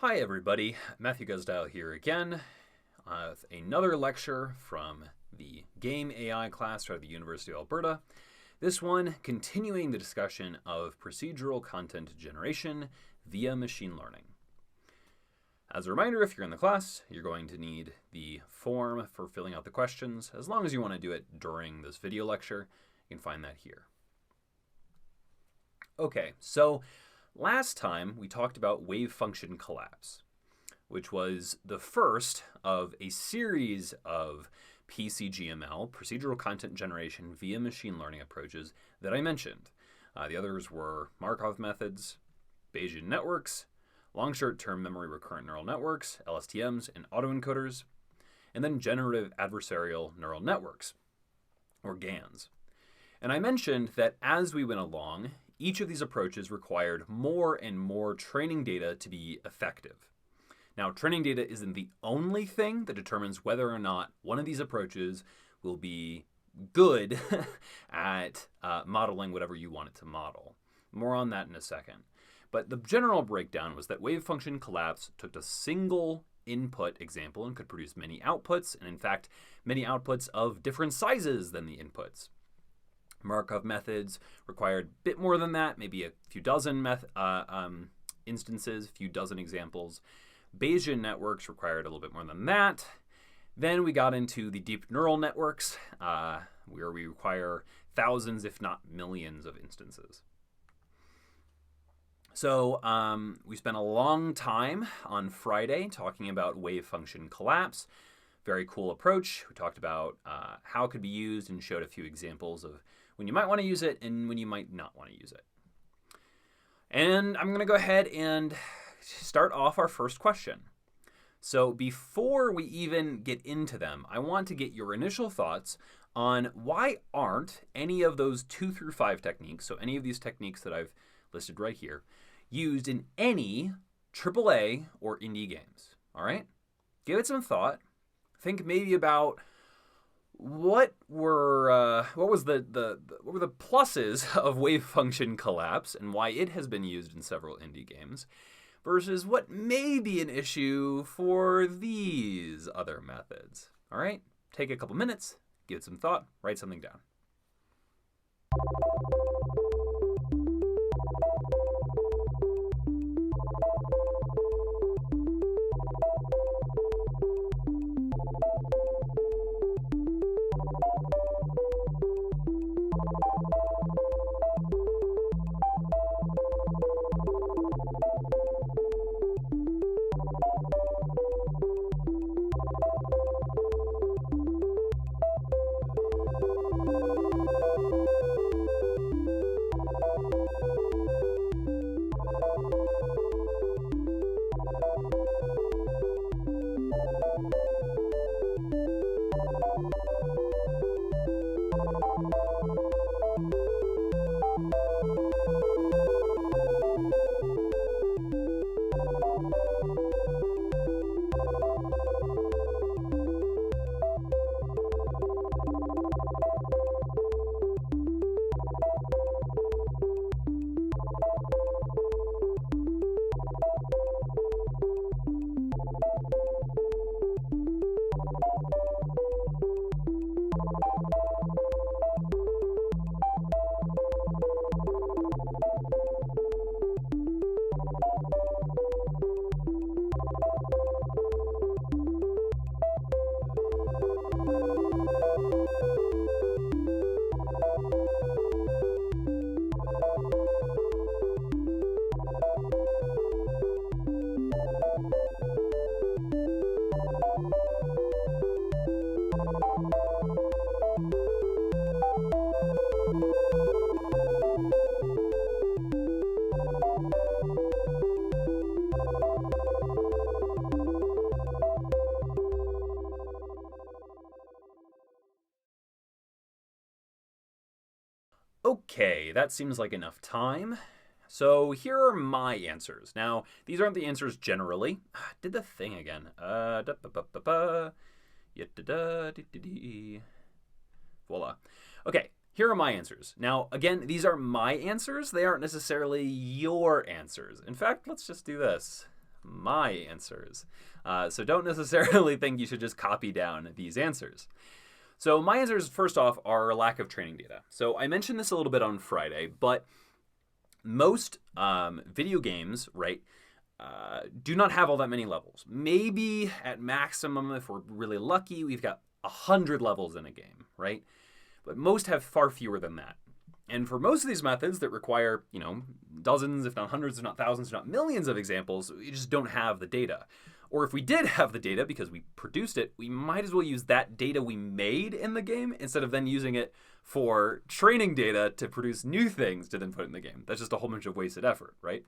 Hi everybody, Matthew Gusdile here again with another lecture from the Game AI class out of the University of Alberta. This one continuing the discussion of procedural content generation via machine learning. As a reminder, if you're in the class, you're going to need the form for filling out the questions. As long as you want to do it during this video lecture, you can find that here. Okay, so last time we talked about wave function collapse, which was the first of a series of PCGML, procedural content generation via machine learning approaches that I mentioned. The others were Markov Methods, Bayesian networks, long short-term memory recurrent neural networks, LSTMs, and autoencoders, and then generative adversarial neural networks, or GANs. And I mentioned that as we went along, each of these approaches required more and more training data to be effective. Now, training data isn't the only thing that determines whether or not one of these approaches will be good at modeling whatever you want it to model. More on that in a second. But the general breakdown was that wave function collapse took a single input example and could produce many outputs, and in fact, many outputs of different sizes than the inputs. Markov methods required a bit more than that, maybe a few dozen instances, a few dozen examples. Bayesian networks required a little bit more than that. Then we got into the deep neural networks, where we require thousands, if not millions, of instances. So we spent a long time on Friday talking about wave function collapse. Very cool approach. We talked about how it could be used and showed a few examples of when you might want to use it and when you might not want to use it. And I'm going to go ahead and start off our first question. So before we even get into them, I want to get your initial thoughts on why aren't any of those 2 through 5 techniques, so any of these techniques that I've listed right here, used in any AAA or indie games. All right? Give it some thought. Think maybe about what were the pluses of wave function collapse and why it has been used in several indie games versus what may be an issue for these other methods. All right? Take a couple minutes, give it some thought, write something down. Okay, that seems like enough time. So here are my answers. Now, these aren't the answers generally. Did the thing again. Voila. Okay, here are my answers. Now, again, these are my answers. They aren't necessarily your answers. In fact, let's just do this. my answers. So don't necessarily think you should just copy down these answers. So my answers, first off, are a lack of training data. So I mentioned this a little bit on Friday, but most video games, right, do not have all that many levels. Maybe at maximum, if we're really lucky, we've got 100 levels in a game, right? But most have far fewer than that. And for most of these methods that require, dozens, if not hundreds, if not thousands, if not millions of examples, we just don't have the data. Or if we did have the data because we produced it, we might as well use that data we made in the game instead of then using it for training data to produce new things to then put in the game. That's just a whole bunch of wasted effort, right?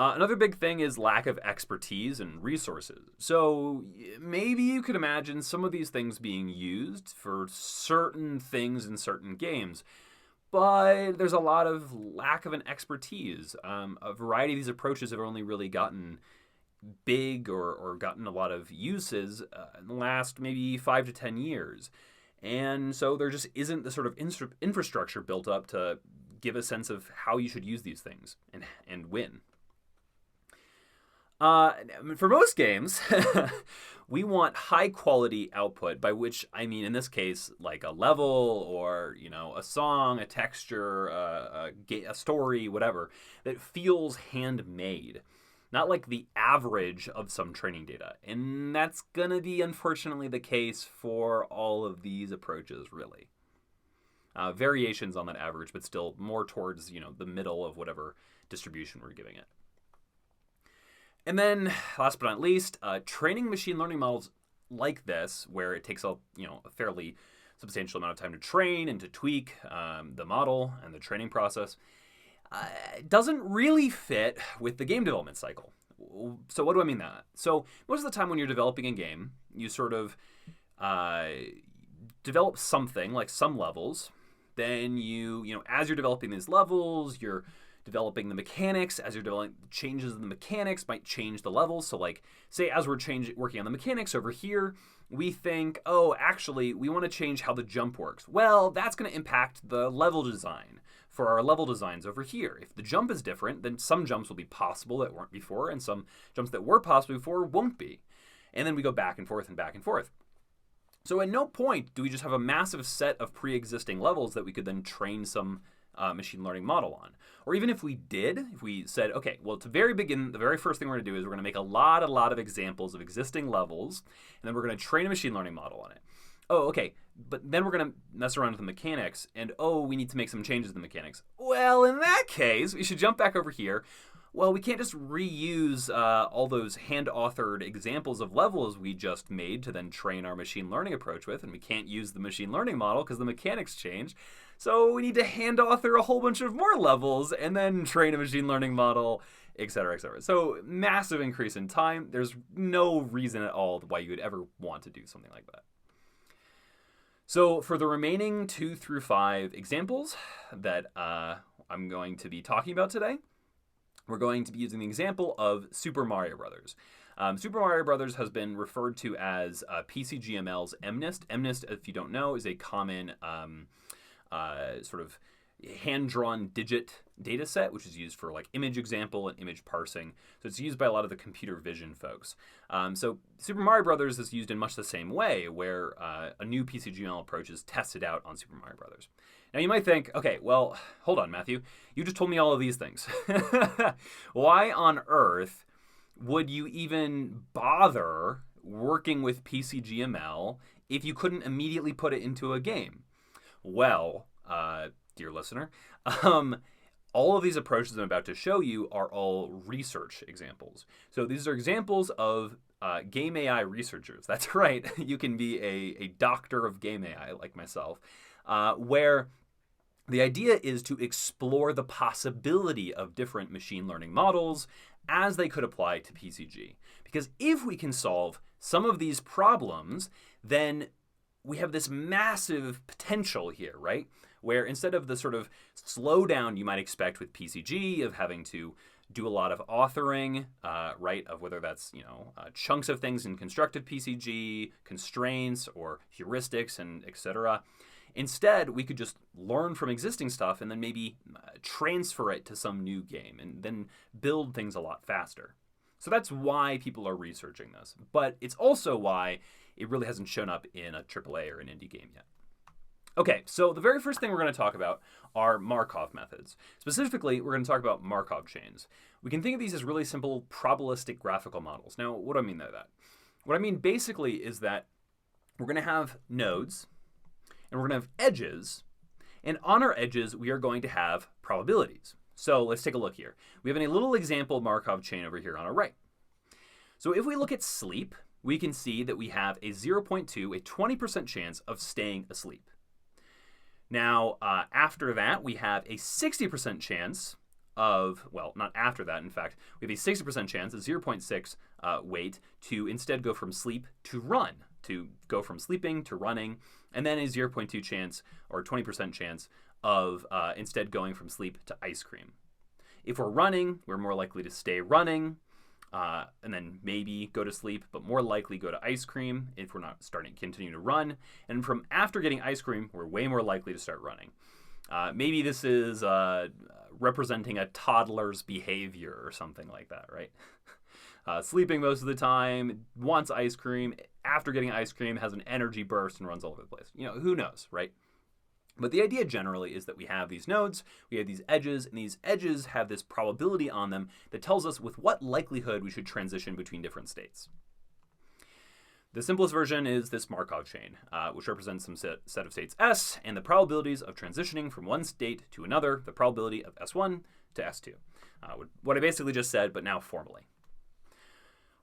Another big thing is lack of expertise and resources. So maybe you could imagine some of these things being used for certain things in certain games, but there's a lot of lack of an expertise. A variety of these approaches have only really gotten big or gotten a lot of uses in the last maybe 5 to 10 years. And so there just isn't the sort of infrastructure built up to give a sense of how you should use these things and win. For most games, we want high quality output, by which I mean in this case like a level or a song, a texture, a story, whatever, that feels handmade. Not like the average of some training data. And that's going to be, unfortunately, the case for all of these approaches, really. Variations on that average, but still more towards, the middle of whatever distribution we're giving it. And then, last but not least, training machine learning models like this, where it takes a fairly substantial amount of time to train and to tweak the model and the training process, doesn't really fit with the game development cycle. So what do I mean that? So most of the time when you're developing a game, you sort of develop something like some levels. Then as you're developing these levels, you're developing the mechanics. As you're developing changes in the mechanics might change the levels. So like say as we're working on the mechanics over here, we think, oh, actually we want to change how the jump works. Well, that's going to impact the level design for our level designs over here. If the jump is different, then some jumps will be possible that weren't before, and some jumps that were possible before won't be. And then we go back and forth and back and forth. So at no point do we just have a massive set of pre-existing levels that we could then train some machine learning model on. Or even if we did, if we said, okay, well, to very begin, the very first thing we're going to do is we're going to make a lot of examples of existing levels, and then we're going to train a machine learning model on it. Oh, okay, but then we're going to mess around with the mechanics, and we need to make some changes to the mechanics. Well, in that case, we should jump back over here. Well, we can't just reuse all those hand-authored examples of levels we just made to then train our machine learning approach with, and we can't use the machine learning model because the mechanics change. So we need to hand-author a whole bunch of more levels and then train a machine learning model, et cetera, et cetera. So massive increase in time. There's no reason at all why you would ever want to do something like that. So for the remaining 2 through 5 examples that I'm going to be talking about today, we're going to be using the example of Super Mario Brothers. Super Mario Brothers has been referred to as PCGML's MNIST. MNIST, if you don't know, is a common sort of hand-drawn digit data set, which is used for like image example and image parsing. So it's used by a lot of the computer vision folks. So Super Mario Brothers is used in much the same way, where a new PCGML approach is tested out on Super Mario Brothers. Now you might think, okay, well, hold on, Matthew. You just told me all of these things. Why on earth would you even bother working with PCGML if you couldn't immediately put it into a game? Well, dear listener, all of these approaches I'm about to show you are all research examples. So these are examples of game AI researchers. That's right. You can be a doctor of game AI like myself, where the idea is to explore the possibility of different machine learning models as they could apply to PCG. Because if we can solve some of these problems, then we have this massive potential here, right? Where instead of the sort of slowdown you might expect with PCG of having to do a lot of authoring, right, of whether that's, chunks of things in constructed PCG, constraints, or heuristics, and etc. Instead, we could just learn from existing stuff and then maybe transfer it to some new game and then build things a lot faster. So that's why people are researching this. But it's also why it really hasn't shown up in a AAA or an indie game yet. Okay, so the very first thing we're going to talk about are Markov methods. Specifically, we're going to talk about Markov chains. We can think of these as really simple probabilistic graphical models. Now, what do I mean by that? What I mean basically is that we're going to have nodes, and we're going to have edges, and on our edges, we are going to have probabilities. So let's take a look here. We have a little example Markov chain over here on our right. So if we look at sleep, we can see that we have a 0.2, a 20% chance of staying asleep. Now, after that, we have a 60% chance of, well, not after that, in fact, we have a 60% chance, a 0.6 weight, to instead go from sleep to run, to go from sleeping to running, and then a 0.2 chance, or 20% chance, of instead going from sleep to ice cream. If we're running, we're more likely to stay running, and then maybe go to sleep, but more likely go to ice cream if we're not continue to run. And from after getting ice cream, we're way more likely to start running. Maybe this is representing a toddler's behavior or something like that, right? Sleeping most of the time, wants ice cream, after getting ice cream has an energy burst and runs all over the place. Who knows, right? But the idea generally is that we have these nodes, we have these edges, and these edges have this probability on them that tells us with what likelihood we should transition between different states. The simplest version is this Markov chain, which represents some set of states S, and the probabilities of transitioning from one state to another, the probability of S1 to S2. What I basically just said, but now formally.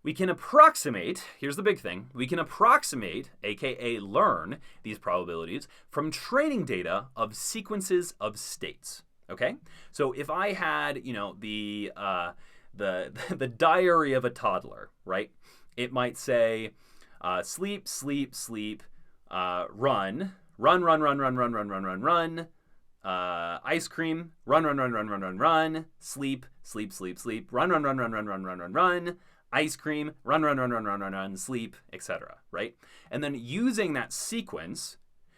We can approximate, here's the big thing, we can approximate, aka learn, these probabilities from training data of sequences of states, okay? So if I had, the diary of a toddler, right? It might say, sleep, sleep, sleep, run, ice cream, run, sleep, sleep, sleep, sleep, run, ice cream, run, sleep, etc., right? And then using that sequence,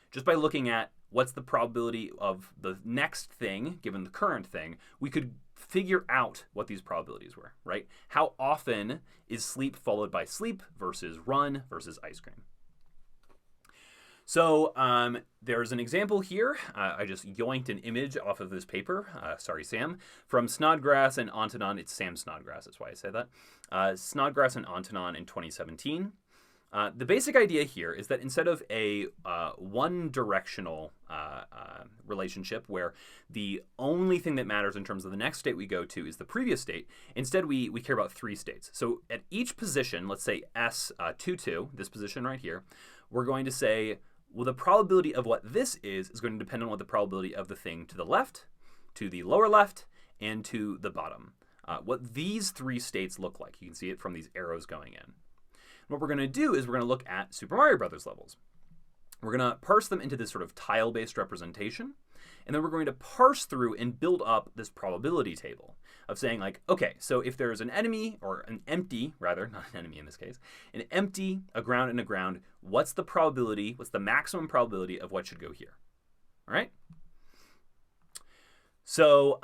just by looking at what's the probability of the next thing, given the current thing, we could figure out what these probabilities were, right? How often is sleep followed by sleep versus run versus ice cream? So there's an example here. I just yoinked an image off of this paper, sorry Sam, from Snodgrass and Antonon. It's Sam Snodgrass, that's why I say that. Snodgrass and Antonon in 2017. The basic idea here is that instead of a one-directional relationship where the only thing that matters in terms of the next state we go to is the previous state, instead we care about three states. So at each position, let's say S22, this position right here, we're going to say, well, the probability of what this is going to depend on what the probability of the thing to the left, to the lower left, and to the bottom. What these three states look like. You can see it from these arrows going in. What we're going to do is we're going to look at Super Mario Brothers levels. We're going to parse them into this sort of tile-based representation, and then we're going to parse through and build up this probability table of saying, like, okay, so if there's an enemy, or an empty, rather, not an enemy in this case, an empty, a ground, and a ground, what's the probability, what's the maximum probability of what should go here? All right? So,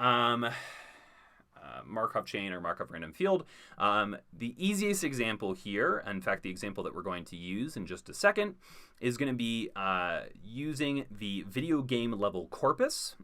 Markov chain or Markov random field. The easiest example here, in fact, the example that we're going to use in just a second, is going to be using the video game level corpus,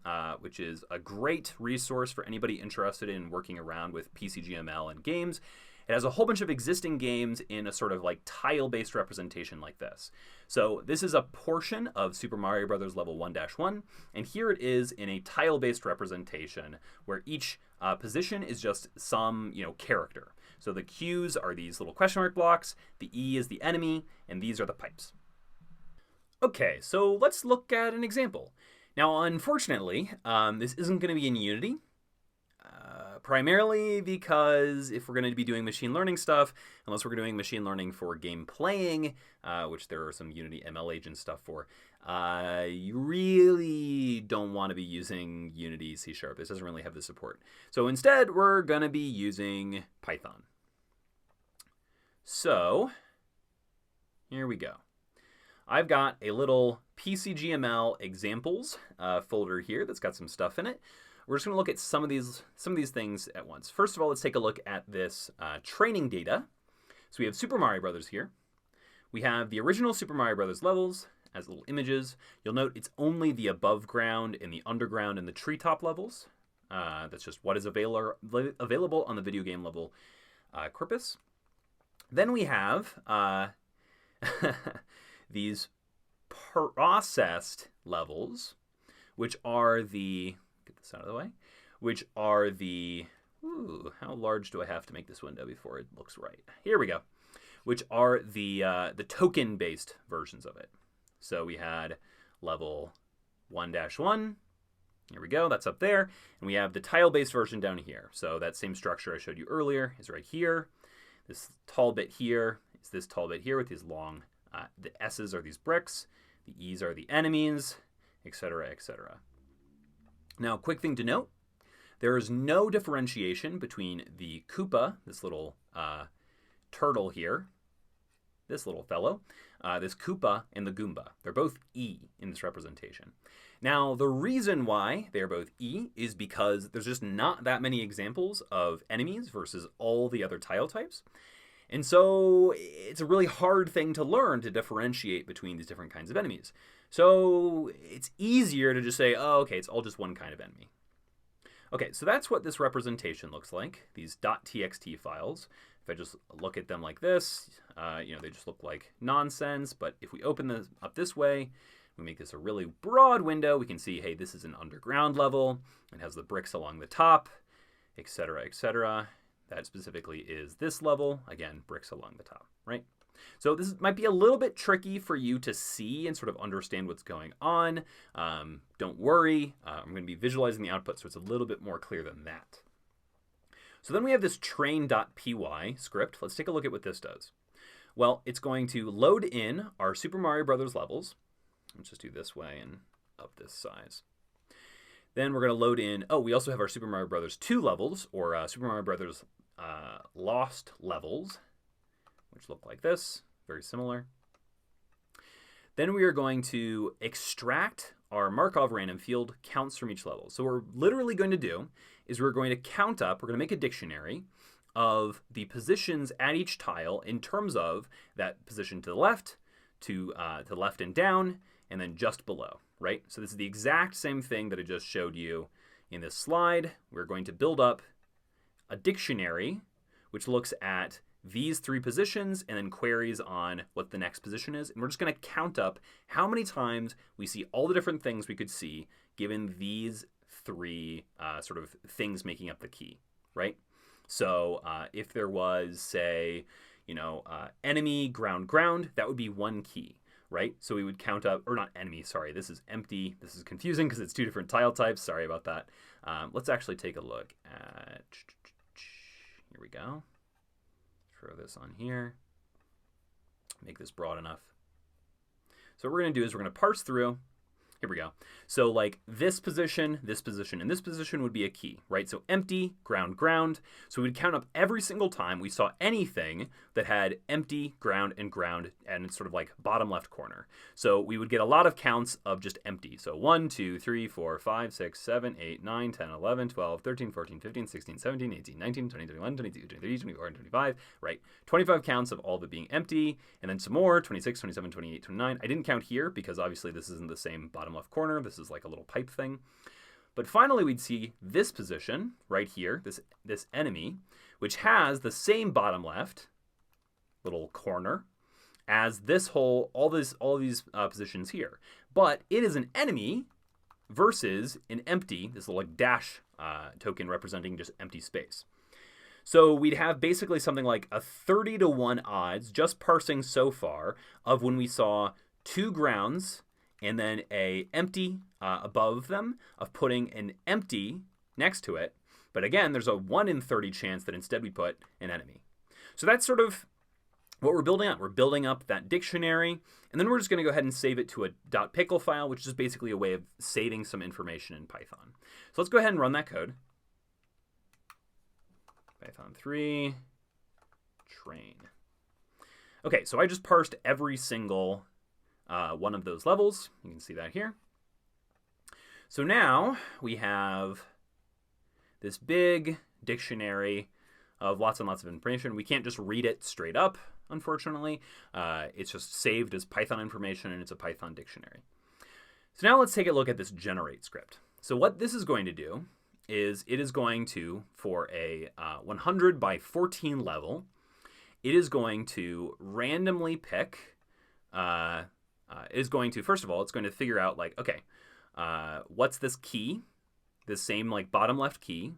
which is a great resource for anybody interested in working around with PCGML and games. It has a whole bunch of existing games in a sort of like tile-based representation like this. So this is a portion of Super Mario Brothers level 1-1, and here it is in a tile-based representation where each position is just some, character. So the Q's are these little question mark blocks, the E is the enemy, and these are the pipes. Okay, so let's look at an example. Now, unfortunately, this isn't going to be in Unity. Primarily because if we're going to be doing machine learning stuff, unless we're doing machine learning for game playing, which there are some Unity ML agent stuff for, you really don't want to be using Unity C#. This doesn't really have the support. So instead, we're going to be using Python. So here we go. I've got a little PCGML examples folder here that's got some stuff in it. We're just going to look at some of these things at once. First of all, let's take a look at this training data. So we have Super Mario Brothers here. We have the original Super Mario Brothers levels as little images. You'll note it's only the above ground and the underground and the treetop levels. That's just what is available on the video game level corpus. Then we have these processed levels, which are the, get this out of the way, which are the, how large do I have to make this window before it looks right? Here we go. Which are the token-based versions of it. So we had level 1-1. Here we go, that's up there. And we have the tile-based version down here. So that same structure I showed you earlier is right here. This tall bit here is this tall bit here with these long, the S's are these bricks, the E's are the enemies, etc., etc. Now, quick thing to note, there is no differentiation between the Koopa, this little turtle here, this little fellow, this Koopa, and the Goomba. They're both E in this representation. Now, the reason why they're both E is because there's just not that many examples of enemies versus all the other tile types. And so it's a really hard thing to learn to differentiate between these different kinds of enemies. So it's easier to just say, oh, okay, it's all just one kind of enemy. Okay, so that's what this representation looks like, these .txt files. If I just look at them like this, they just look like nonsense. But if we open this up this way, we make this a really broad window, we can see, hey, this is an underground level. It has the bricks along the top, etc., etc. That specifically is this level. Again, bricks along the top, right? So this might be a little bit tricky for you to see and sort of understand what's going on. Don't worry. I'm going to be visualizing the output, so it's a little bit more clear than that. So then we have this train.py script. Let's take a look at what this does. Well, it's going to load in our Super Mario Brothers levels. Let's just do this way and up this size. Then we're going to load in, we also have our Super Mario Brothers 2 levels, or Super Mario Brothers Lost levels, which look like this, very similar. Then we are going to extract our Markov random field counts from each level. So what we're literally going to do is we're going to count up, we're going to make a dictionary of the positions at each tile in terms of that position to the left, to left and down, and then just below, right? So this is the exact same thing that I just showed you in this slide. We're going to build up a dictionary which looks at these 3 positions and then queries on what the next position is. And we're just going to count up how many times we see all the different things we could see given these 3 sort of things making up the key, right? So if there was, say, enemy, ground, that would be 1 key, right? So we would count up, or not enemy, sorry, this is empty. This is confusing because it's 2 different tile types. Sorry about that. Let's actually take a look at, here we go. Throw this on here. Make this broad enough. So what we're going to do is we're going to parse through. Here we go. So like this position, and this position would be a key, right? So empty, ground. So we'd count up every single time we saw anything that had empty, ground, and it's sort of like bottom left corner. So we would get a lot of counts of just empty. So 1, 2, 3, 4, 5, 6, 7, 8, 9, 10, 11, 12, 13, 14, 15, 16, 17, 18, 19, 20, 21, 22, 23, 24, and 25, right? 25 counts of all of it being empty, and then some more, 26, 27, 28, 29. I didn't count here because obviously this isn't the same bottom left corner. This is like a little pipe thing. But finally we'd see this position right here, this enemy, which has the same bottom left little corner as this whole, all these positions here. But it is an enemy versus an empty, this little like dash token representing just empty space. So we'd have basically something like a 30-to-1 odds, just parsing so far, of when we saw 2 grounds and then a empty above them, of putting an empty next to it. But again, there's a 1 in 30 chance that instead we put an enemy. So that's sort of what we're building up. We're building up that dictionary, and then we're just going to go ahead and save it to a .pickle file, which is basically a way of saving some information in Python. So let's go ahead and run that code. Python 3, train. Okay, so I just parsed every single one of those levels. You can see that here. So now we have this big dictionary of lots and lots of information. We can't just read it straight up, unfortunately. It's just saved as Python information, and it's a Python dictionary. So now let's take a look at this generate script. So what this is going to do is it is going to, for a 100 by 14 level, it is going to randomly pick, first of all, it's going to figure out, like, okay, what's this key? This same, like, bottom left key,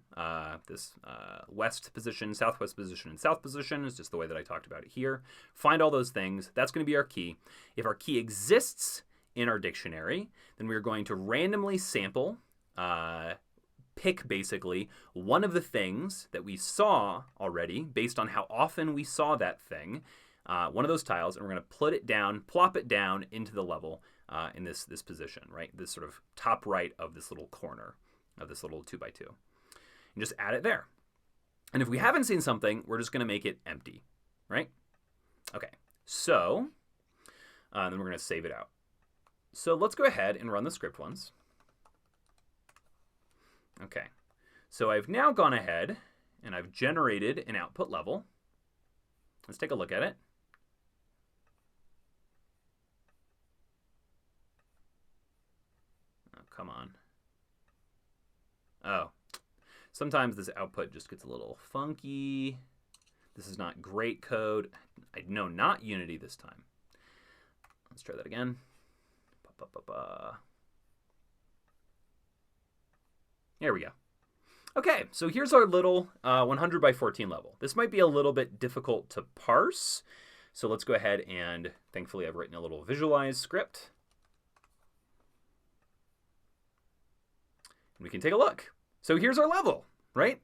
this west position, southwest position, and south position is just the way that I talked about it here. Find all those things. That's going to be our key. If our key exists in our dictionary, then we're going to randomly sample, pick basically one of the things that we saw already based on how often we saw that thing, one of those tiles, and we're going to plop it down into the level in this position, right? This sort of top right of this little corner of this little 2x2. And just add it there. And if we haven't seen something, we're just going to make it empty, right? Okay, so then we're going to save it out. So let's go ahead and run the script once. Okay, so I've now gone ahead and I've generated an output level. Let's take a look at it. Oh, come on. Oh, sometimes this output just gets a little funky. This is not great code. No, not Unity this time. Let's try that again. There we go. Okay, so here's our little 100 by 14 level. This might be a little bit difficult to parse, so let's go ahead and, thankfully, I've written a little visualize script. And we can take a look. So here's our level, right?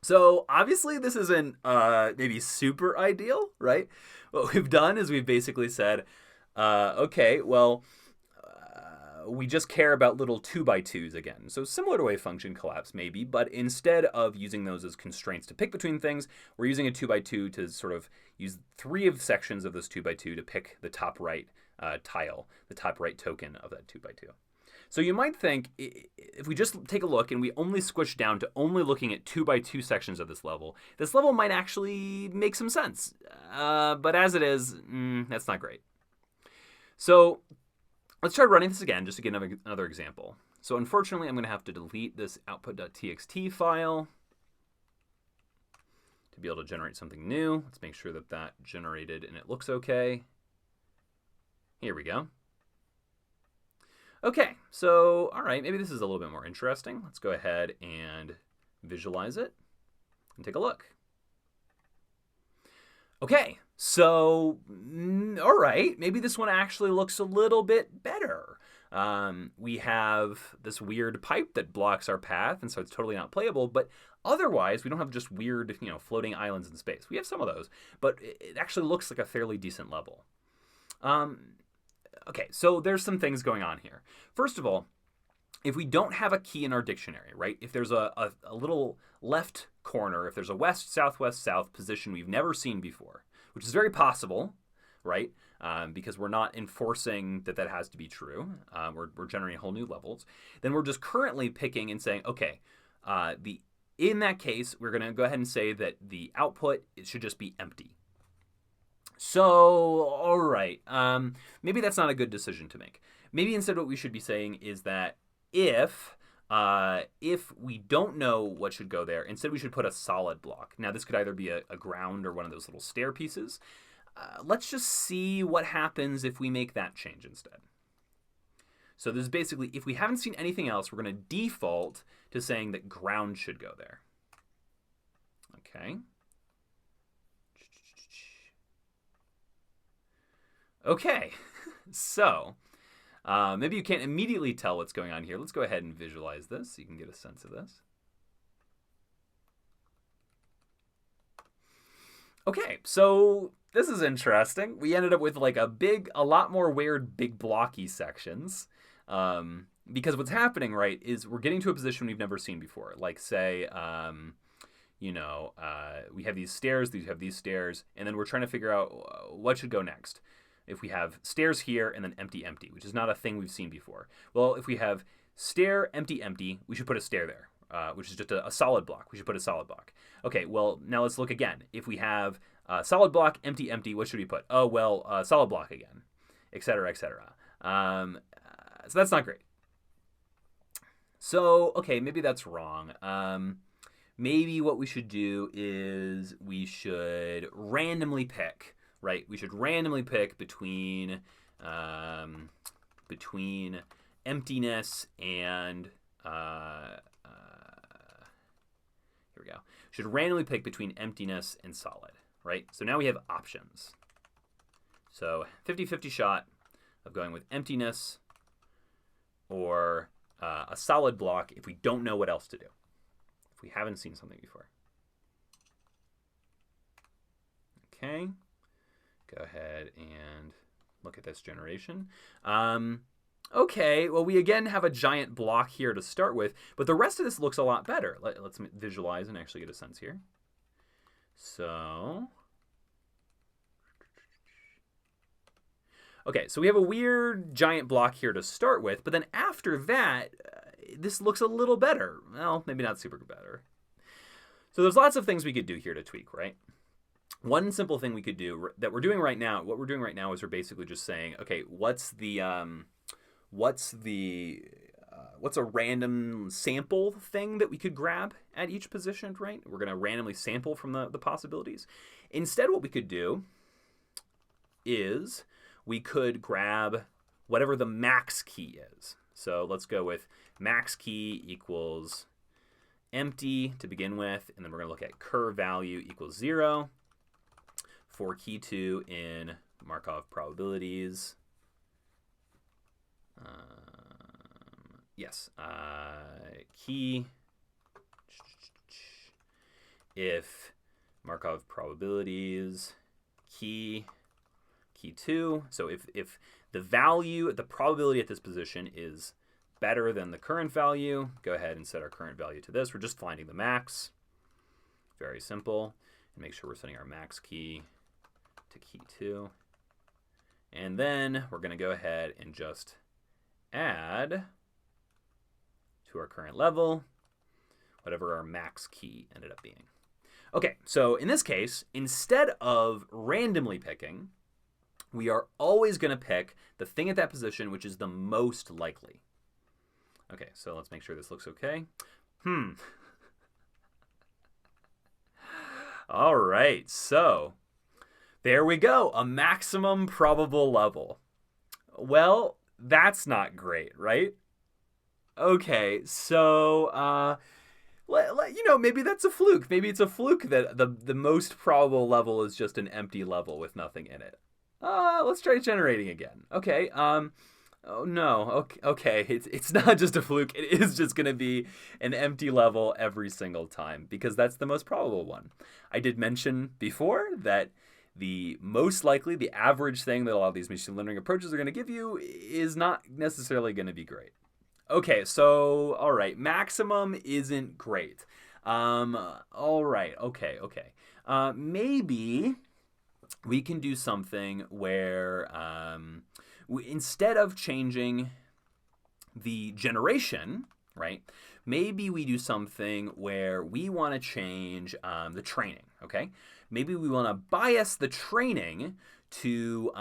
So obviously this isn't maybe super ideal, right? What we've done is we've basically said, okay, well, we just care about little 2x2s again. So similar to wave function collapse maybe, but instead of using those as constraints to pick between things, we're using a 2x2 to sort of use 3 of the sections of this 2x2 to pick the top right tile, the top right token of that 2x2. So you might think, if we just take a look and we only squish down to only looking at 2x2 sections of this level might actually make some sense. But as it is, that's not great. So let's try running this again just to get another example. So unfortunately, I'm going to have to delete this output.txt file to be able to generate something new. Let's make sure that that generated and it looks okay. Here we go. Okay, so all right, maybe this is a little bit more interesting. Let's go ahead and visualize it and take a look. Okay, so all right, maybe this one actually looks a little bit better. We have this weird pipe that blocks our path, and so it's totally not playable, but otherwise we don't have just weird, floating islands in space. We have some of those, but it actually looks like a fairly decent level. Okay, so there's some things going on here. First of all, if we don't have a key in our dictionary, right? If there's a little left corner, if there's a west, southwest, south position we've never seen before, which is very possible, right? Because we're not enforcing that has to be true. We're generating whole new levels. Then we're just currently picking and saying, okay, in that case, we're going to go ahead and say that the output should just be empty. So, all right, maybe that's not a good decision to make. Maybe instead what we should be saying is that if we don't know what should go there, instead we should put a solid block. Now, this could either be a ground or one of those little stair pieces. Let's just see what happens if we make that change instead. So this is basically, if we haven't seen anything else, we're going to default to saying that ground should go there. Okay. Okay, so maybe you can't immediately tell what's going on here. Let's go ahead and visualize this so you can get a sense of this. Okay, so this is interesting. We ended up with like a lot more weird big blocky sections. Because what's happening, right, is we're getting to a position we've never seen before. Like say, we have these stairs, and then we're trying to figure out what should go next. if we have stairs here and then empty, empty, which is not a thing we've seen before. Well, if we have stair, empty, empty, we should put a stair there, which is just a solid block. We should put a solid block. Okay, well, now let's look again. If we have solid block, empty, empty, what should we put? Oh, well, solid block again, et cetera, et cetera. So that's not great. So, okay, maybe that's wrong. Maybe what we should do is we should randomly pick, right? We should randomly pick between emptiness and here we go. Should randomly pick between emptiness and solid, right? So now we have options. So 50-50 shot of going with emptiness or a solid block if we don't know what else to do. If we haven't seen something before. Okay, go ahead and look at this generation. Okay, well, we again have a giant block here to start with, but the rest of this looks a lot better. Let's visualize and actually get a sense here. So, okay, so we have a weird giant block here to start with, but then after that, this looks a little better. Well, maybe not super better. So there's lots of things we could do here to tweak, right? One simple thing we could do that we're doing right now, what we're doing right now is we're basically just saying, okay, what's a random sample thing that we could grab at each position, right? We're going to randomly sample from the possibilities. Instead, what we could do is we could grab whatever the max key is. So let's go with max key equals empty to begin with, and then we're going to look at cur value equals 0 for key 2 in Markov probabilities. Yes, key if Markov probabilities key 2. So if the value, the probability at this position is better than the current value, go ahead and set our current value to this. We're just finding the max. Very simple. And make sure we're setting our max key to key 2. And then we're going to go ahead and just add to our current level whatever our max key ended up being. Okay, so in this case, instead of randomly picking, we are always going to pick the thing at that position which is the most likely. Okay, so let's make sure this looks okay. All right, so there we go, a maximum probable level. Well, that's not great, right? Okay, so maybe that's a fluke. Maybe it's a fluke that the most probable level is just an empty level with nothing in it. Let's try generating again. Okay. Oh no. Okay. It's not just a fluke. It is just going to be an empty level every single time because that's the most probable one. I did mention before that the most likely, the average thing that a lot of these machine learning approaches are going to give you is not necessarily going to be great. Okay, so all right, maximum isn't great. All right. Okay. Maybe we can do something where instead of changing the generation, right, maybe we do something where we want to change the training, okay? Maybe we want to bias the training to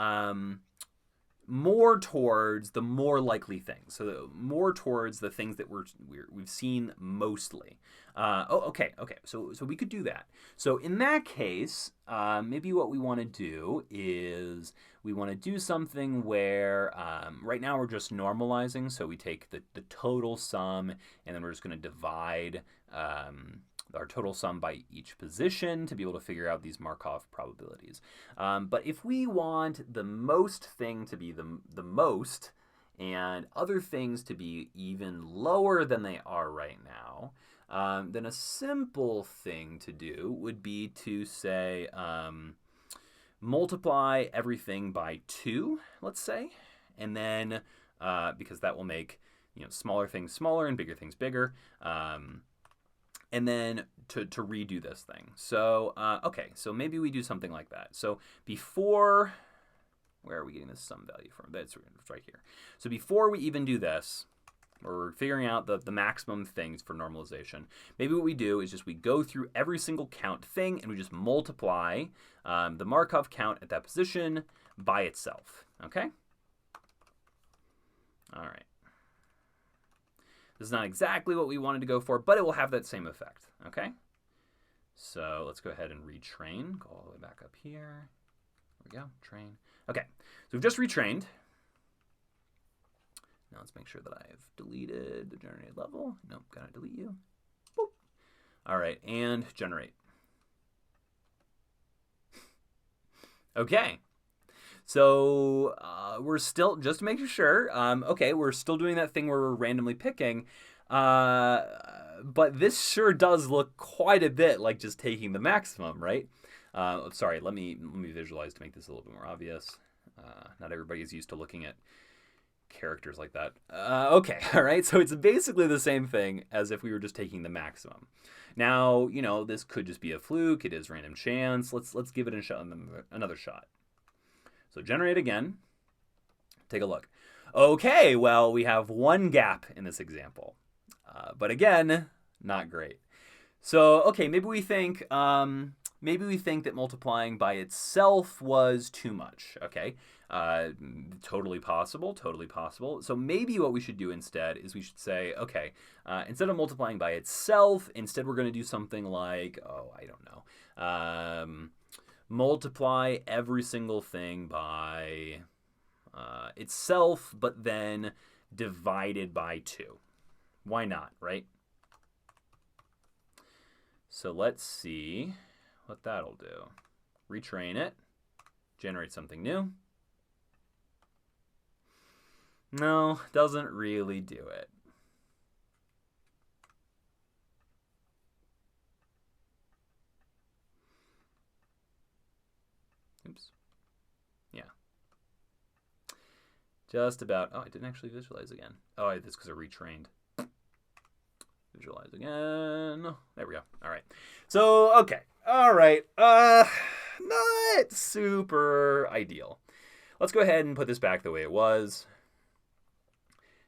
more towards the more likely things, so more towards the things that we've seen mostly. Okay. So we could do that. So in that case, maybe what we want to do is we want to do something where right now we're just normalizing. So we take the total sum, and then we're just going to divide our total sum by each position to be able to figure out these Markov probabilities. But if we want the most thing to be the most and other things to be even lower than they are right now, then a simple thing to do would be to say multiply everything by 2, let's say, and then because that will make smaller things smaller and bigger things bigger. And then to redo this thing. So, okay, so maybe we do something like that. So before, Where are we getting this sum value from? That's right here. So before we even do this, or we're figuring out the maximum things for normalization, maybe what we do is just we go through every single count thing and we just multiply the Markov count at that position by itself, okay? All right. This is not exactly what we wanted to go for, but it will have that same effect, okay? So let's go ahead and retrain. Go all the way back up here. There we go, train. Okay, so we've just retrained. Now let's make sure that I've deleted the generated level. Nope, gotta delete you. Boop. All right, and generate. Okay. So we're still, just to make sure, okay, we're still doing that thing where we're randomly picking, but this sure does look quite a bit like just taking the maximum, right? Sorry, let me visualize to make this a little bit more obvious. Not everybody is used to looking at characters like that. Okay, all right, so it's basically the same thing as if we were just taking the maximum. Now, you know, this could just be a fluke. It is random chance. Let's give it another shot. So generate again. Take a look. Okay, well, we have one gap in this example. But again, not great. So, okay, maybe we think that multiplying by itself was too much, okay? Totally possible, totally possible. So maybe what we should do instead is we should say, okay, instead of multiplying by itself, instead we're going to do something like, oh, I don't know, multiply every single thing by itself, but then divided by 2. Why not, right? So let's see what that'll do. Retrain it, generate something new. No, doesn't really do it. Oops. Yeah. Just about. Oh, I didn't actually visualize again. Oh, that's because I retrained. Visualize again. There we go. All right. So, okay. All right. Not super ideal. Let's go ahead and put this back the way it was.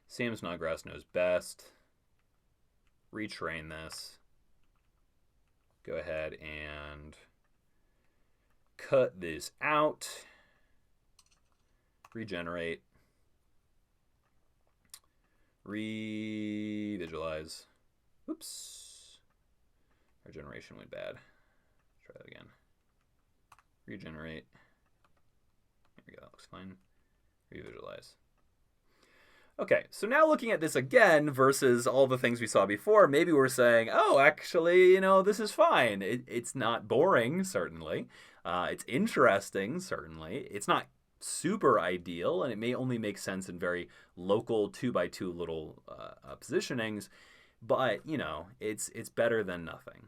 Sam Snodgrass knows best. Retrain this. Go ahead and cut this out. Regenerate. Revisualize. Oops. Our generation went bad. Try that again. Regenerate. There we go. That looks fine. Revisualize. Okay, so now looking at this again versus all the things we saw before, maybe we're saying, oh, actually, you know, this is fine. It's not boring, certainly. It's interesting, certainly. It's not super ideal, and it may only make sense in very local 2x2 little positionings, but, you know, it's better than nothing.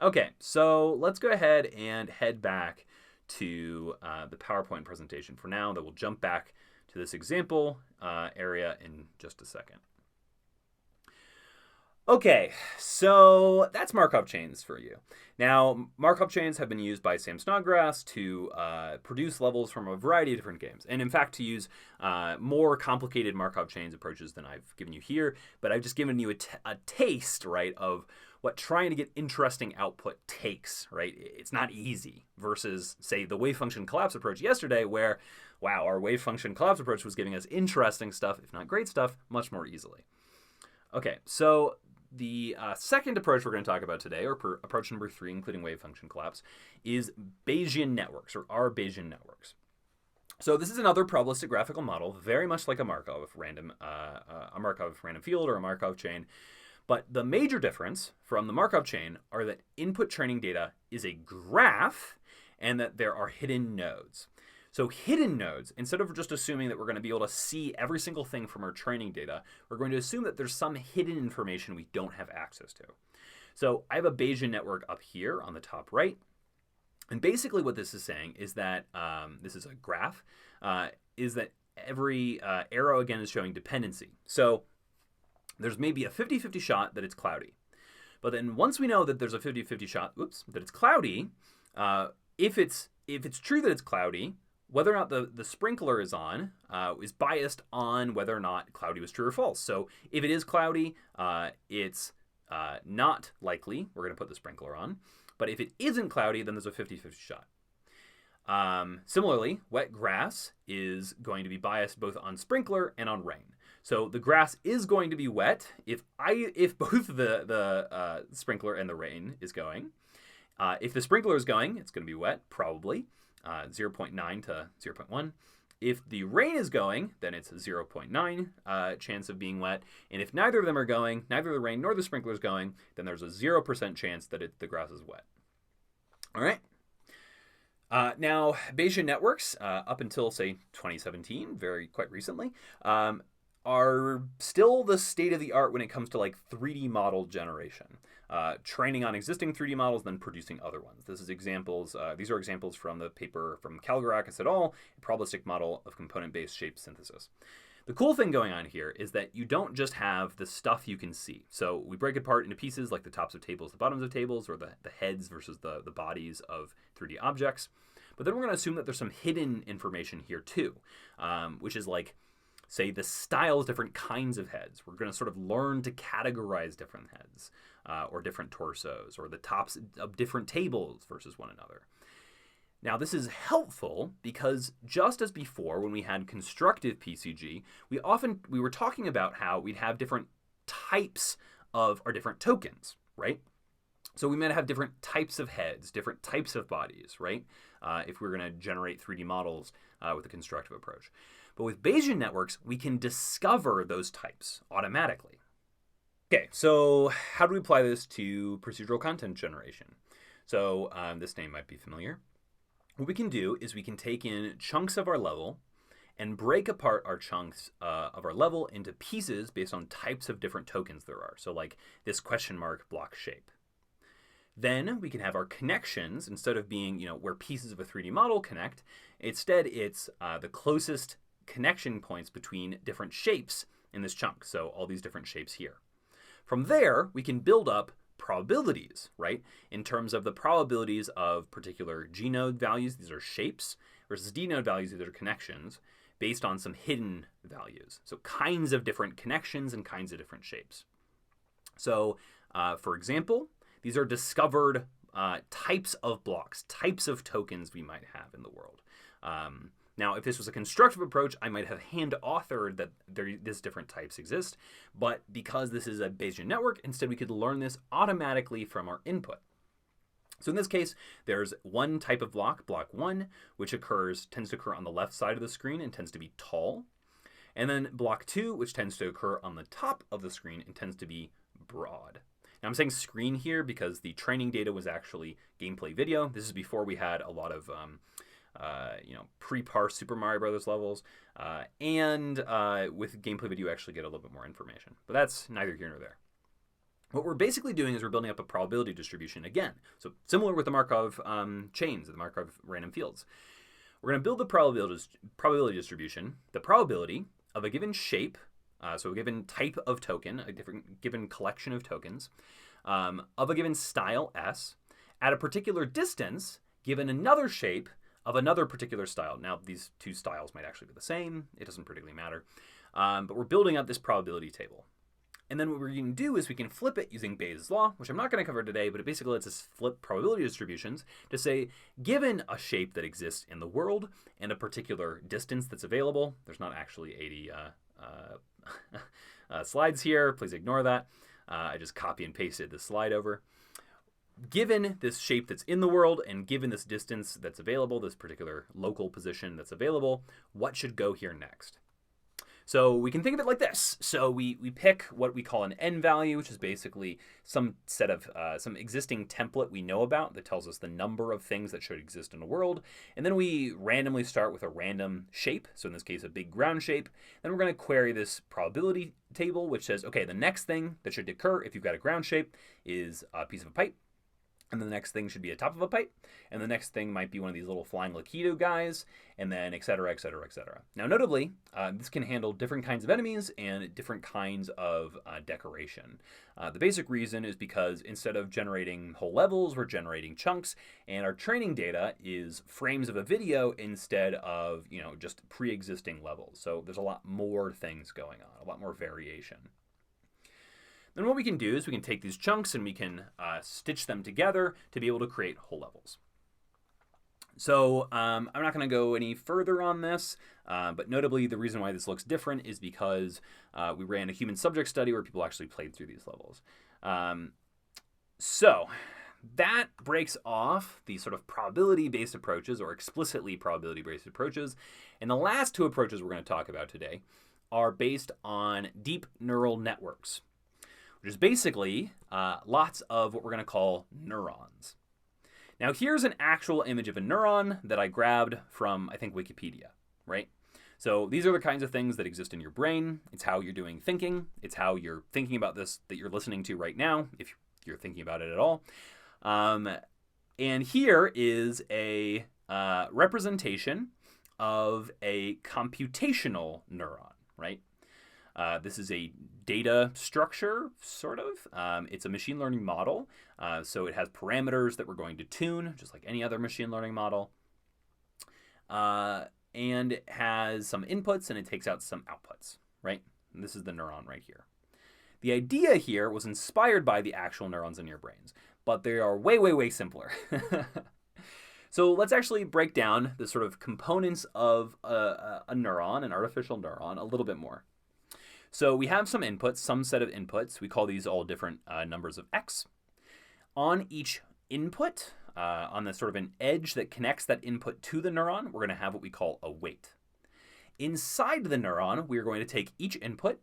Okay, so let's go ahead and head back to the PowerPoint presentation for now. That we'll jump back to this example area in just a second. Okay, so that's Markov chains for you. Now, Markov chains have been used by Sam Snodgrass to produce levels from a variety of different games. And in fact, to use more complicated Markov chains approaches than I've given you here. But I've just given you a taste, right, of what trying to get interesting output takes, right? It's not easy versus, say, the wave function collapse approach yesterday where, wow, our wave function collapse approach was giving us interesting stuff, if not great stuff, much more easily. Okay, so the second approach we're going to talk about today, or approach number 3, including wave function collapse, is Bayesian networks, or R Bayesian networks. So this is another probabilistic graphical model, very much like a Markov random field or a Markov chain. But the major difference from the Markov chain are that input training data is a graph and that there are hidden nodes. So hidden nodes, instead of just assuming that we're going to be able to see every single thing from our training data, we're going to assume that there's some hidden information we don't have access to. So I have a Bayesian network up here on the top right. And basically what this is saying is that, this is a graph, is that every arrow again is showing dependency. So there's maybe a 50-50 shot that it's cloudy. But then once we know that there's a 50-50 shot, that it's cloudy, if it's true that it's cloudy, whether or not the sprinkler is on is biased on whether or not cloudy was true or false. So if it is cloudy, it's not likely we're going to put the sprinkler on. But if it isn't cloudy, then there's a 50-50 shot. Similarly, wet grass is going to be biased both on sprinkler and on rain. So the grass is going to be wet if both the sprinkler and the rain is going. If the sprinkler is going, it's going to be wet, probably, 0.9 to 0.1. If the rain is going, then it's 0.9 chance of being wet. And if neither of them are going, neither the rain nor the sprinkler is going, then there's a 0% chance that the grass is wet. All right. Now, Bayesian networks, up until, say, 2017, quite recently, are still the state of the art when it comes to like 3D model generation. Training on existing 3D models, then producing other ones. These are examples from the paper from Kalgarakis et al., a probabilistic model of component-based shape synthesis. The cool thing going on here is that you don't just have the stuff you can see. So we break it apart into pieces like the tops of tables, the bottoms of tables, or the heads versus the bodies of 3D objects. But then we're going to assume that there's some hidden information here too, which is like, say, the styles, different kinds of heads. We're going to sort of learn to categorize different heads or different torsos or the tops of different tables versus one another. Now, this is helpful because just as before, when we had constructive PCG, we were talking about how we'd have different types of our different tokens, right? So we might have different types of heads, different types of bodies, right? If we're going to generate 3D models with a constructive approach. But with Bayesian networks, we can discover those types automatically. Okay, so how do we apply this to procedural content generation? So this name might be familiar. What we can do is we can take in chunks of our level and break apart our chunks of our level into pieces based on types of different tokens there are. So like this question mark block shape. Then we can have our connections, instead of being, where pieces of a 3D model connect, instead it's the closest connection points between different shapes in this chunk. So all these different shapes here. From there, we can build up probabilities, right? In terms of the probabilities of particular G node values, these are shapes, versus D node values, these are connections, based on some hidden values. So kinds of different connections and kinds of different shapes. So for example, these are discovered types of blocks, types of tokens we might have in the world. Now, if this was a constructive approach, I might have hand-authored that these different types exist. But because this is a Bayesian network, instead we could learn this automatically from our input. So in this case, there's one type of block, block 1, which tends to occur on the left side of the screen and tends to be tall. And then block 2, which tends to occur on the top of the screen and tends to be broad. Now I'm saying screen here because the training data was actually gameplay video. This is before we had a lot of pre-parse Super Mario Brothers levels, and with gameplay video, you actually get a little bit more information. But that's neither here nor there. What we're basically doing is we're building up a probability distribution again. So similar with the Markov chains, the Markov random fields. We're going to build the probability distribution, the probability of a given shape, so a given type of token, a given collection of tokens, of a given style S, at a particular distance, given another shape of another particular style. Now, these two styles might actually be the same. It doesn't particularly matter. But we're building up this probability table. And then what we're going to do is we can flip it using Bayes' law, which I'm not going to cover today, but it basically lets us flip probability distributions to say, given a shape that exists in the world and a particular distance that's available, there's not actually 80 slides here. Please ignore that. I just copy and pasted the slide over. Given this shape that's in the world and given this distance that's available, this particular local position that's available, what should go here next? So we can think of it like this. So we pick what we call an n value, which is basically some set of some existing template we know about that tells us the number of things that should exist in the world. And then we randomly start with a random shape. So in this case, a big ground shape. Then we're going to query this probability table, which says, okay, the next thing that should occur if you've got a ground shape is a piece of a pipe. and the next thing should be a top of a pipe, and the next thing might be one of these little flying Lakido guys, and then et cetera, et cetera, et cetera. Now, notably, this can handle different kinds of enemies and different kinds of decoration. The basic reason is because instead of generating whole levels, we're generating chunks, and our training data is frames of a video instead of, just pre-existing levels. So there's a lot more things going on, a lot more variation. Then what we can do is we can take these chunks and we can stitch them together to be able to create whole levels. So I'm not going to go any further on this, but notably the reason why this looks different is because we ran a human subject study where people actually played through these levels. So that breaks off the sort of probability-based approaches or explicitly probability-based approaches. And the last two approaches we're going to talk about today are based on deep neural networks, which is basically lots of what we're going to call neurons. Now, here's an actual image of a neuron that I grabbed from, I think, Wikipedia, right? So these are the kinds of things that exist in your brain. It's how you're doing thinking. It's how you're thinking about this that you're listening to right now, if you're thinking about it at all. And here is a representation of a computational neuron, right? This is a data structure, sort of. It's a machine learning model, so it has parameters that we're going to tune, just like any other machine learning model. And it has some inputs, and it takes out some outputs, right? And this is the neuron right here. The idea here was inspired by the actual neurons in your brains, but they are way, way, way simpler. So let's actually break down the sort of components of a neuron, an artificial neuron, a little bit more. So we have some inputs, some set of inputs. We call these all different numbers of x. On each input, on the sort of an edge that connects that input to the neuron, we're going to have what we call a weight. Inside the neuron, we're going to take each input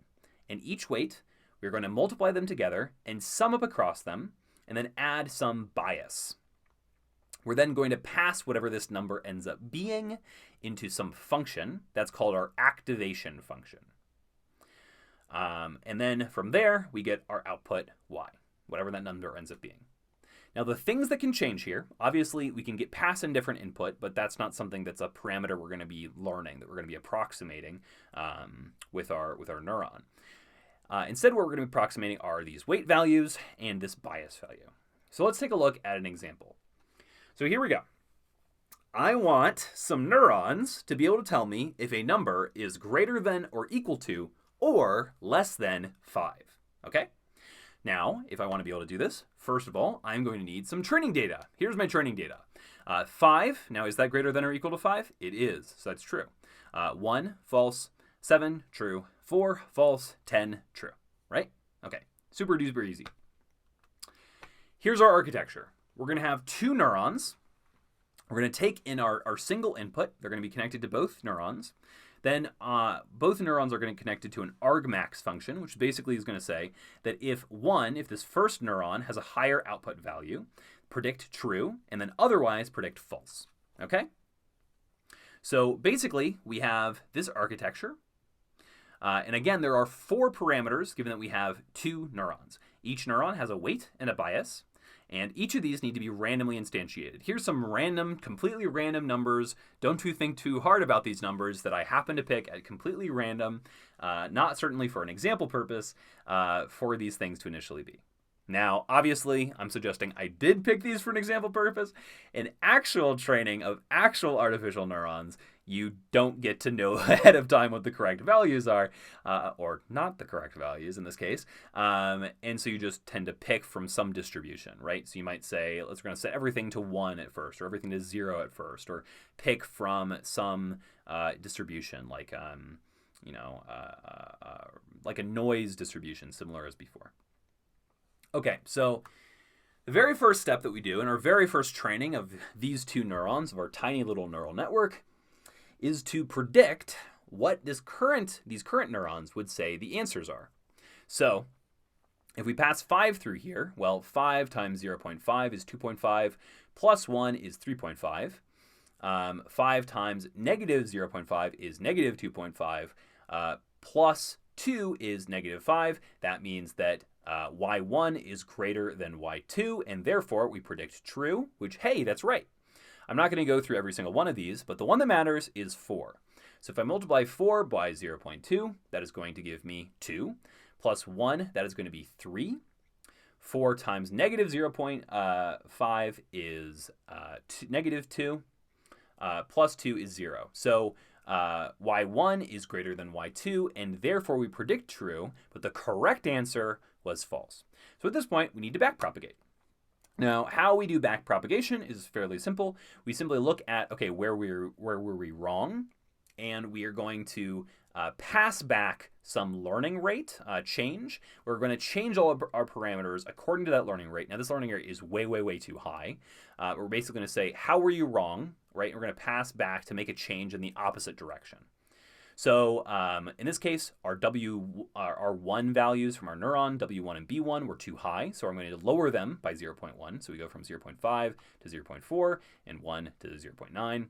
and each weight. We're going to multiply them together and sum up across them, and then add some bias. We're then going to pass whatever this number ends up being into some function. That's called our activation function. And then from there, we get our output y, whatever that number ends up being. Now, the things that can change here, obviously, we can get past in different input, but that's not something that's a parameter we're going to be learning, that we're going to be approximating with our neuron. Instead, what we're going to be approximating are these weight values and this bias value. So let's take a look at an example. So here we go. I want some neurons to be able to tell me if a number is greater than or equal to or less than 5, okay? Now, if I want to be able to do this, first of all, I'm going to need some training data. Here's my training data. 5, now is that greater than or equal to 5? It is, so that's true. 1, false. 7, true. 4, false. 10, true, right? Okay, super duper easy. Here's our architecture. We're going to have two neurons. We're going to take in our single input. They're going to be connected to both neurons. Then both neurons are going to be connected to an argmax function, which basically is going to say that if this first neuron has a higher output value, predict true, and then otherwise predict false. Okay? So basically, we have this architecture. And again, there are 4 parameters given that we have 2 neurons. Each neuron has a weight and a bias. And each of these need to be randomly instantiated. Here's some completely random numbers. Don't think too hard about these numbers that I happen to pick at completely random, not certainly for an example purpose, for these things to initially be. Now, obviously, I'm suggesting I did pick these for an example purpose. In actual training of actual artificial neurons, you don't get to know ahead of time what the correct values are, or not the correct values in this case. And so you just tend to pick from some distribution, right? So you might say, we're going to set everything to 1 at first, or everything to 0 at first, or pick from some distribution like, like a noise distribution, similar as before. Okay, so the very first step that we do in our very first training of these 2 neurons, of our tiny little neural network, is to predict what these current neurons would say the answers are. So if we pass 5 through here, well, 5 times 0.5 is 2.5, plus 1 is 3.5. 5 times negative 0.5 is negative 2.5, plus y2 is -5. That means that y1 is greater than y2, and therefore we predict true, which, hey, that's right. I'm not going to go through every single one of these, but the one that matters is 4. So if I multiply 4 by 0.2, that is going to give me 2, plus 1, that is going to be 3. 4 times -0.5 is -2, plus 2 is 0. So y1 is greater than y2, and therefore we predict true, but the correct answer was false. So at this point, we need to backpropagate. Now, how we do backpropagation is fairly simple. We simply look at, okay, where were we wrong, and we are going to pass back some learning rate change. We're going to change all of our parameters according to that learning rate. Now, this learning rate is way, way, way too high. We're basically going to say, how were you wrong, right? We're going to pass back to make a change in the opposite direction. So in this case, our R1 values from our neuron, W1 and B1, were too high. So I'm going to lower them by 0.1. So we go from 0.5 to 0.4 and 1 to 0.9.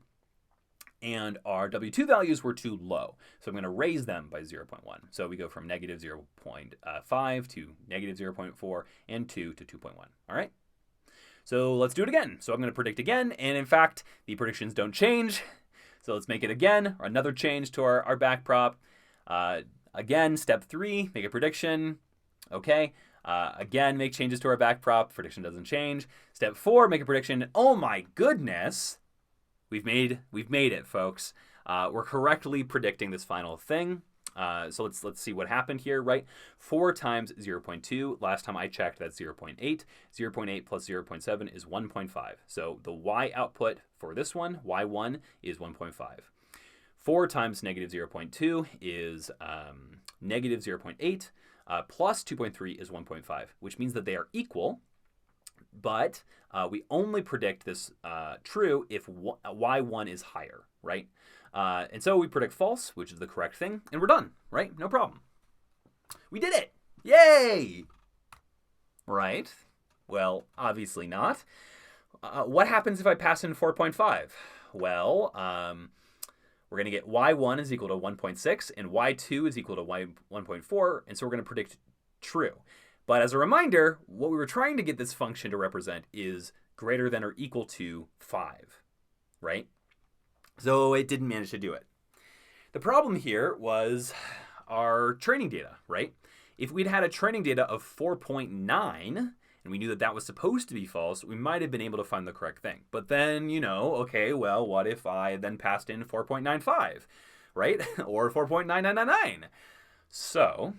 And our W2 values were too low. So I'm going to raise them by 0.1. So we go from -0.5 to -0.4 and 2 to 2.1. All right? So let's do it again. So I'm going to predict again. And in fact, the predictions don't change. So let's make it again, or another change to our backprop. Again, step 3, make a prediction. Okay. Again, make changes to our backprop. Prediction doesn't change. Step 4, make a prediction. Oh my goodness. We've made it, folks. We're correctly predicting this final thing. So let's see what happened here, right? 4 times 0.2. Last time I checked, that's 0.8. 0.8 plus 0.7 is 1.5. So the y output for this one, y1, is 1.5. 4 times -0.2 is -0.8. Plus 2.3 is 1.5, which means that they are equal. But we only predict this true if y1 is higher, right? And so we predict false, which is the correct thing, and we're done, right? No problem. We did it! Yay! Right? Well, obviously not. What happens if I pass in 4.5? Well, we're going to get y1 is equal to 1.6, and y2 is equal to 1.4, and so we're going to predict true. But as a reminder, what we were trying to get this function to represent is greater than or equal to 5, right? So it didn't manage to do it. The problem here was our training data, right? If we'd had a training data of 4.9, and we knew that that was supposed to be false, we might have been able to find the correct thing. But then, okay, well, what if I then passed in 4.95, right? Or 4.9999? So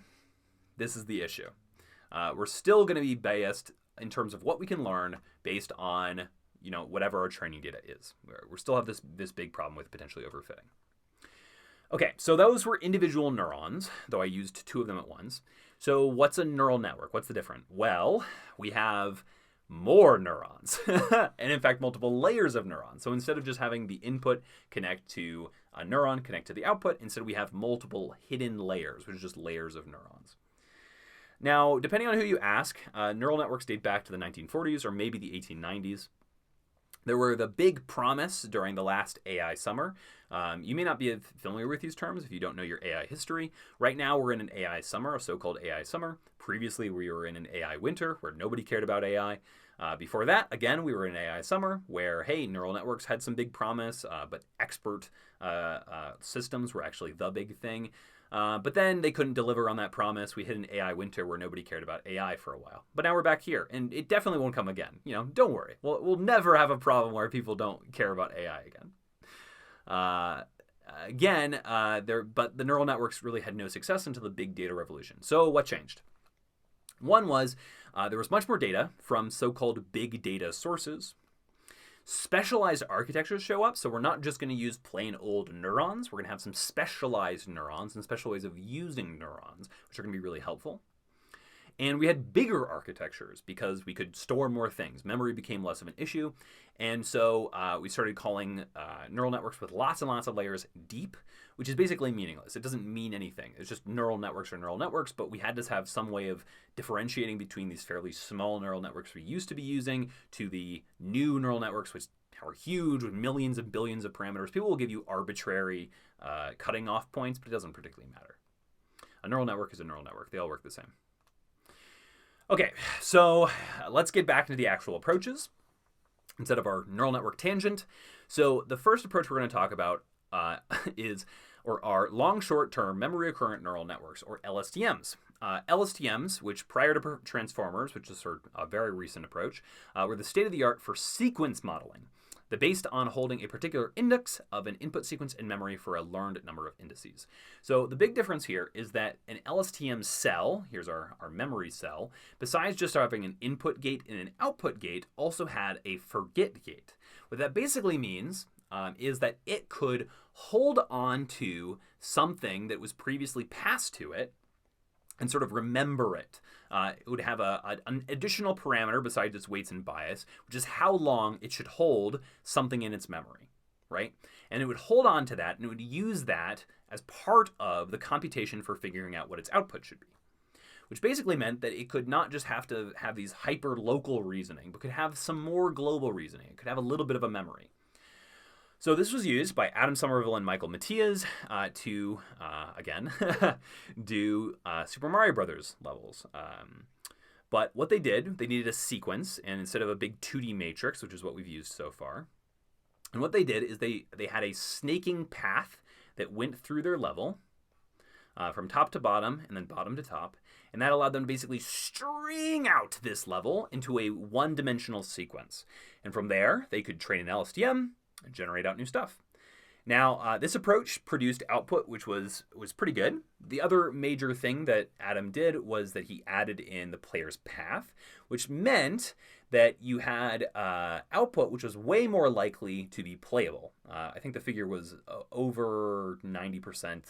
this is the issue. We're still going to be biased in terms of what we can learn based on, whatever our training data is. We still have this big problem with potentially overfitting. Okay, so those were individual neurons, though I used 2 of them at once. So what's a neural network? What's the difference? Well, we have more neurons, and in fact, multiple layers of neurons. So instead of just having the input connect to a neuron, connect to the output, instead we have multiple hidden layers, which is just layers of neurons. Now, depending on who you ask, neural networks date back to the 1940s or maybe the 1890s. There were the big promise during the last AI summer. You may not be familiar with these terms if you don't know your AI history. Right now, we're in an AI summer, a so-called AI summer. Previously, we were in an AI winter where nobody cared about AI. Before that, again, we were in AI summer where, hey, neural networks had some big promise, but expert systems were actually the big thing. But then they couldn't deliver on that promise. We hit an AI winter where nobody cared about AI for a while. But now we're back here, and it definitely won't come again. Don't worry. We'll never have a problem where people don't care about AI again. But the neural networks really had no success until the big data revolution. So what changed? One was there was much more data from so-called big data sources. Specialized architectures show up, so we're not just going to use plain old neurons. We're going to have some specialized neurons and special ways of using neurons, which are going to be really helpful. And we had bigger architectures because we could store more things. Memory became less of an issue. And so we started calling neural networks with lots and lots of layers deep, which is basically meaningless. It doesn't mean anything. It's just neural networks are neural networks, but we had to have some way of differentiating between these fairly small neural networks we used to be using to the new neural networks, which are huge with millions and billions of parameters. People will give you arbitrary cutting off points, but it doesn't particularly matter. A neural network is a neural network. They all work the same. Okay, so let's get back into the actual approaches instead of our neural network tangent. So the first approach we're going to talk about are long short-term memory recurrent neural networks, or LSTMs. LSTMs, which prior to transformers, which is sort of a very recent approach, were the state-of-the-art for sequence modeling. They're based on holding a particular index of an input sequence in memory for a learned number of indices. So the big difference here is that an LSTM cell, here's our memory cell, besides just having an input gate and an output gate, also had a forget gate. What that basically means is that it could hold on to something that was previously passed to it and sort of remember it. It would have an additional parameter besides its weights and bias, which is how long it should hold something in its memory, right? And it would hold on to that, and it would use that as part of the computation for figuring out what its output should be, which basically meant that it could not just have to have these hyper-local reasoning, but could have some more global reasoning. It could have a little bit of a memory. So this was used by Adam Somerville and Michael Matias to, again, do Super Mario Brothers levels. But what they did, they needed a sequence, and instead of a big 2D matrix, which is what we've used so far, and what they did is they had a snaking path that went through their level from top to bottom and then bottom to top, and that allowed them to basically string out this level into a one-dimensional sequence. And from there, they could train an LSTM and generate out new stuff. Now, this approach produced output which was pretty good. The other major thing that Adam did was that he added in the player's path, which meant that you had output which was way more likely to be playable. I think the figure was over 90%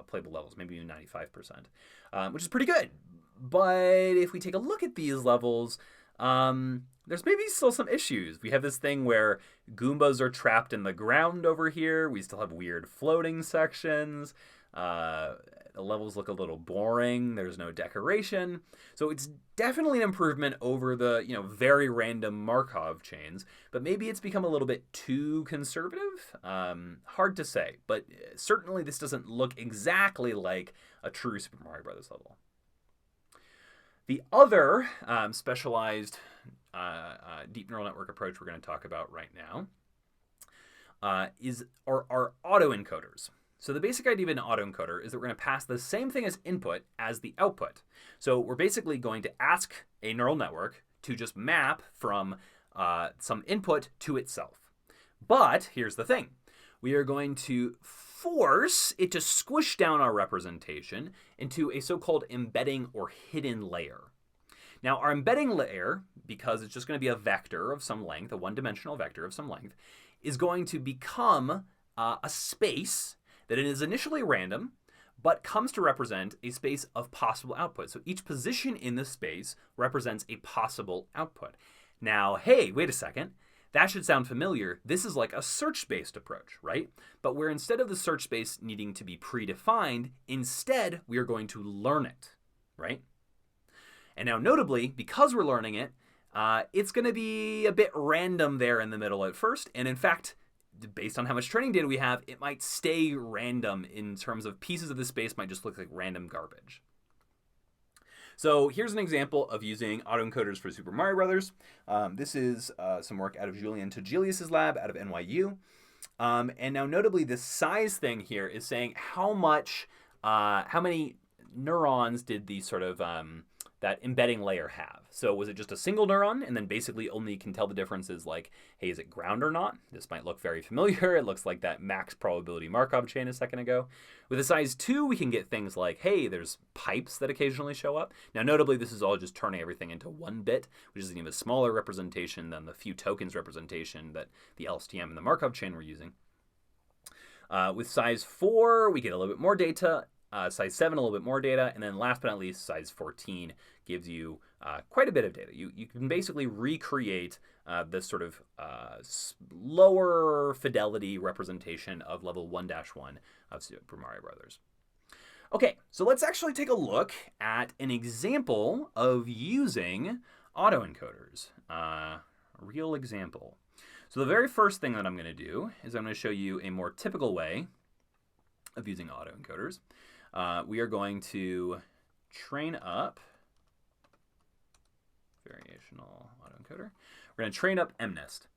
playable levels, maybe even 95%, which is pretty good. But if we take a look at these levels, there's maybe still some issues. We have this thing where Goombas are trapped in the ground over here. We still have weird floating sections. The levels look a little boring. There's no decoration. So it's definitely an improvement over the, very random Markov chains, but maybe it's become a little bit too conservative. Hard to say, but certainly this doesn't look exactly like a true Super Mario Brothers level. The other specialized deep neural network approach we're going to talk about right now are autoencoders. So the basic idea of an autoencoder is that we're going to pass the same thing as input as the output. So we're basically going to ask a neural network to just map from some input to itself. But here's the thing. We are going to force it to squish down our representation into a so-called embedding or hidden layer. Now, our embedding layer, because it's just going to be a vector of some length, a one-dimensional vector of some length, is going to become a space that is initially random, but comes to represent a space of possible output. So each position in the space represents a possible output. Now, hey, wait a second. That should sound familiar. This is like a search-based approach, right? But where instead of the search space needing to be predefined, instead we are going to learn it, right? And now notably, because we're learning it, it's going to be a bit random there in the middle at first. And in fact, based on how much training data we have, it might stay random in terms of pieces of the space might just look like random garbage. So here's an example of using autoencoders for Super Mario Brothers. This is some work out of Julian Togilius's lab out of NYU. And now notably, the size thing here is saying how many neurons did the sort of that embedding layer have. So was it just a single neuron, and then basically only can tell the differences like, hey, is it ground or not? This might look very familiar. It looks like that max probability Markov chain a second ago. With a size 2, we can get things like, hey, there's pipes that occasionally show up. Now, notably, this is all just turning everything into one bit, which is an even smaller representation than the few tokens representation that the LSTM and the Markov chain were using. With size 4, we get a little bit more data. Size 7, a little bit more data. And then last but not least, size 14 gives you quite a bit of data. You can basically recreate this sort of lower fidelity representation of level 1-1 of Super Mario Brothers. Okay, so let's actually take a look at an example of using autoencoders. A real example. So the very first thing that I'm going to do is I'm going to show you a more typical way of using autoencoders. we are going to train up variational autoencoder. We're going to train up MNIST.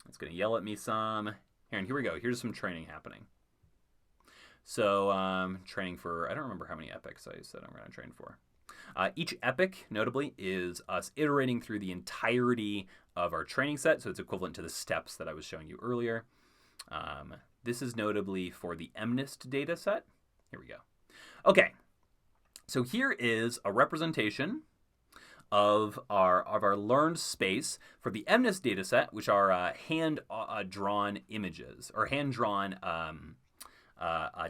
It's going to yell at me some. Here we go. Here's some training happening. So training for, I don't remember how many epochs I said I'm going to train for. Each epoch, notably, is us iterating through the entirety of our training set, so it's equivalent to the steps that I was showing you earlier. This is notably for the MNIST data set. Here we go. Okay, so here is a representation of our learned space for the MNIST data set, which are hand-drawn images, or hand-drawn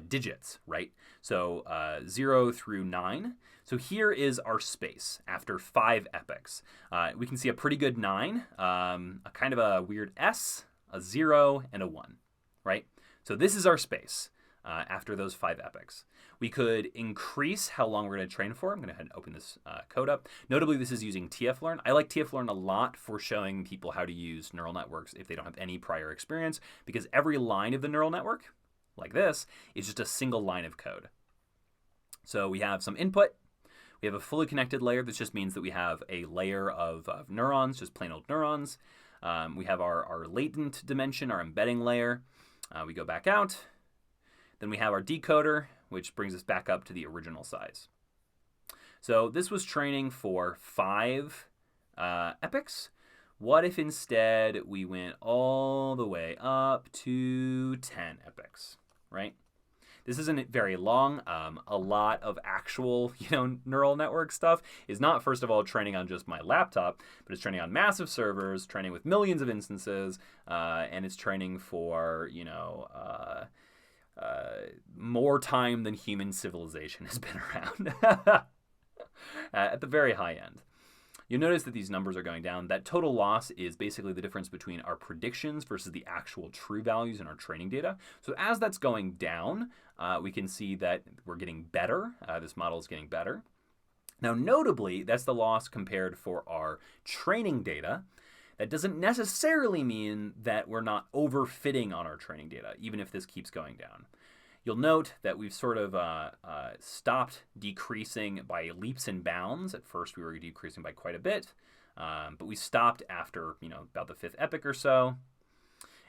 digits, right? So 0 through 9. So here is our space after 5 epochs. We can see a pretty good 9, a kind of a weird S, a 0, and a 1, right? So this is our space after those 5 epochs. We could increase how long we're going to train for. I'm going to go ahead and open this code up. Notably, this is using TF-Learn. I like TF-Learn a lot for showing people how to use neural networks if they don't have any prior experience, because every line of the neural network, like this, is just a single line of code. So we have some input. We have a fully connected layer. This just means that we have a layer of neurons, just plain old neurons. We have our latent dimension, our embedding layer. We go back out. Then we have our decoder, which brings us back up to the original size. So this was training for 5 epochs. What if instead we went all the way up to 10 epochs, right? This isn't very long. A lot of actual, neural network stuff is not, first of all, training on just my laptop, but it's training on massive servers, training with millions of instances, and it's training for, more time than human civilization has been around at the very high end. You'll notice that these numbers are going down. That total loss is basically the difference between our predictions versus the actual true values in our training data. So as that's going down, we can see that we're getting better. This model is getting better. Now, notably, that's the loss compared for our training data. That doesn't necessarily mean that we're not overfitting on our training data, even if this keeps going down. You'll note that we've sort of stopped decreasing by leaps and bounds. At first, we were decreasing by quite a bit, but we stopped after about the 5th epoch or so.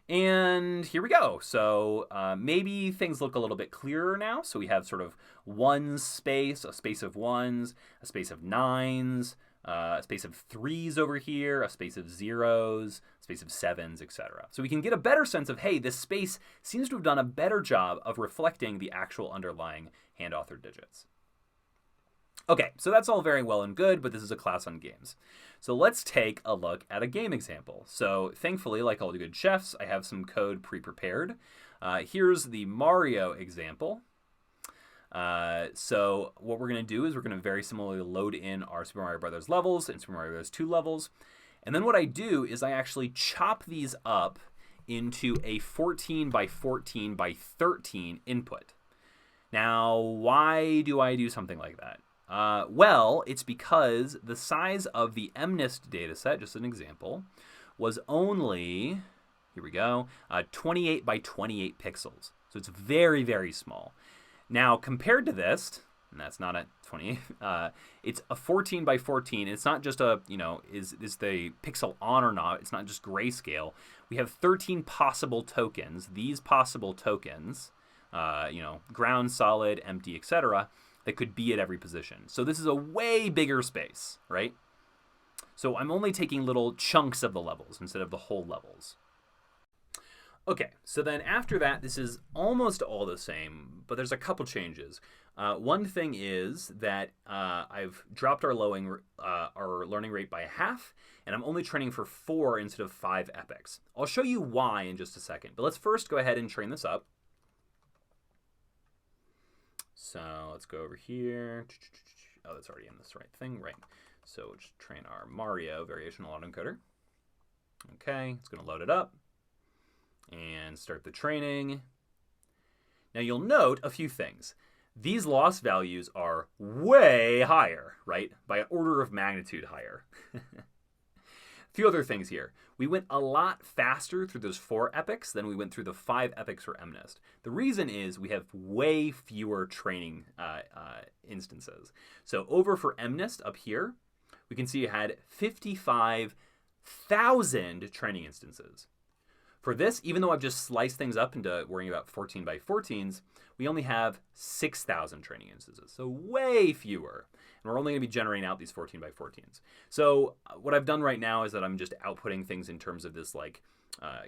And here we go. So maybe things look a little bit clearer now. So we have sort of ones space, a space of 1s, a space of 9s, a space of 3s over here, a space of 0s, a space of 7s, etc. So we can get a better sense of, hey, this space seems to have done a better job of reflecting the actual underlying hand-authored digits. Okay, so that's all very well and good, but this is a class on games. So let's take a look at a game example. So thankfully, like all the good chefs, I have some code pre-prepared. Here's the Mario example. So what we're going to do is we're going to very similarly load in our Super Mario Brothers levels and Super Mario Brothers 2 levels. And then what I do is I actually chop these up into a 14 by 14 by 13 input. Now, why do I do something like that? Well, it's because the size of the MNIST dataset, just an example, was only, here we go, 28 by 28 pixels. So it's very, very small. Now, compared to this, and that's not a 28, it's a 14 by 14. It's not just a, is the pixel on or not? It's not just grayscale. We have 13 possible tokens. These possible tokens, ground, solid, empty, etc., that could be at every position. So this is a way bigger space, right? So I'm only taking little chunks of the levels instead of the whole levels. Okay, so then after that, this is almost all the same, but there's a couple changes. One thing is that I've dropped our learning rate by half, and I'm only training for 4 instead of 5 epochs. I'll show you why in just a second, but let's first go ahead and train this up. So let's go over here. Oh, that's already in this right thing, right? So we'll just train our Mario variational autoencoder. Okay, it's going to load it up and start the training. Now you'll note a few things. These loss values are way higher, right? By an order of magnitude higher. few other things here. We went a lot faster through those 4 epochs than we went through the 5 epochs for MNIST. The reason is we have way fewer training instances. So over for MNIST up here, we can see it had 55,000 training instances. For this, even though I've just sliced things up into worrying about 14 by 14s, we only have 6,000 training instances, so way fewer. And we're only going to be generating out these 14 by 14s. So what I've done right now is that I'm just outputting things in terms of this like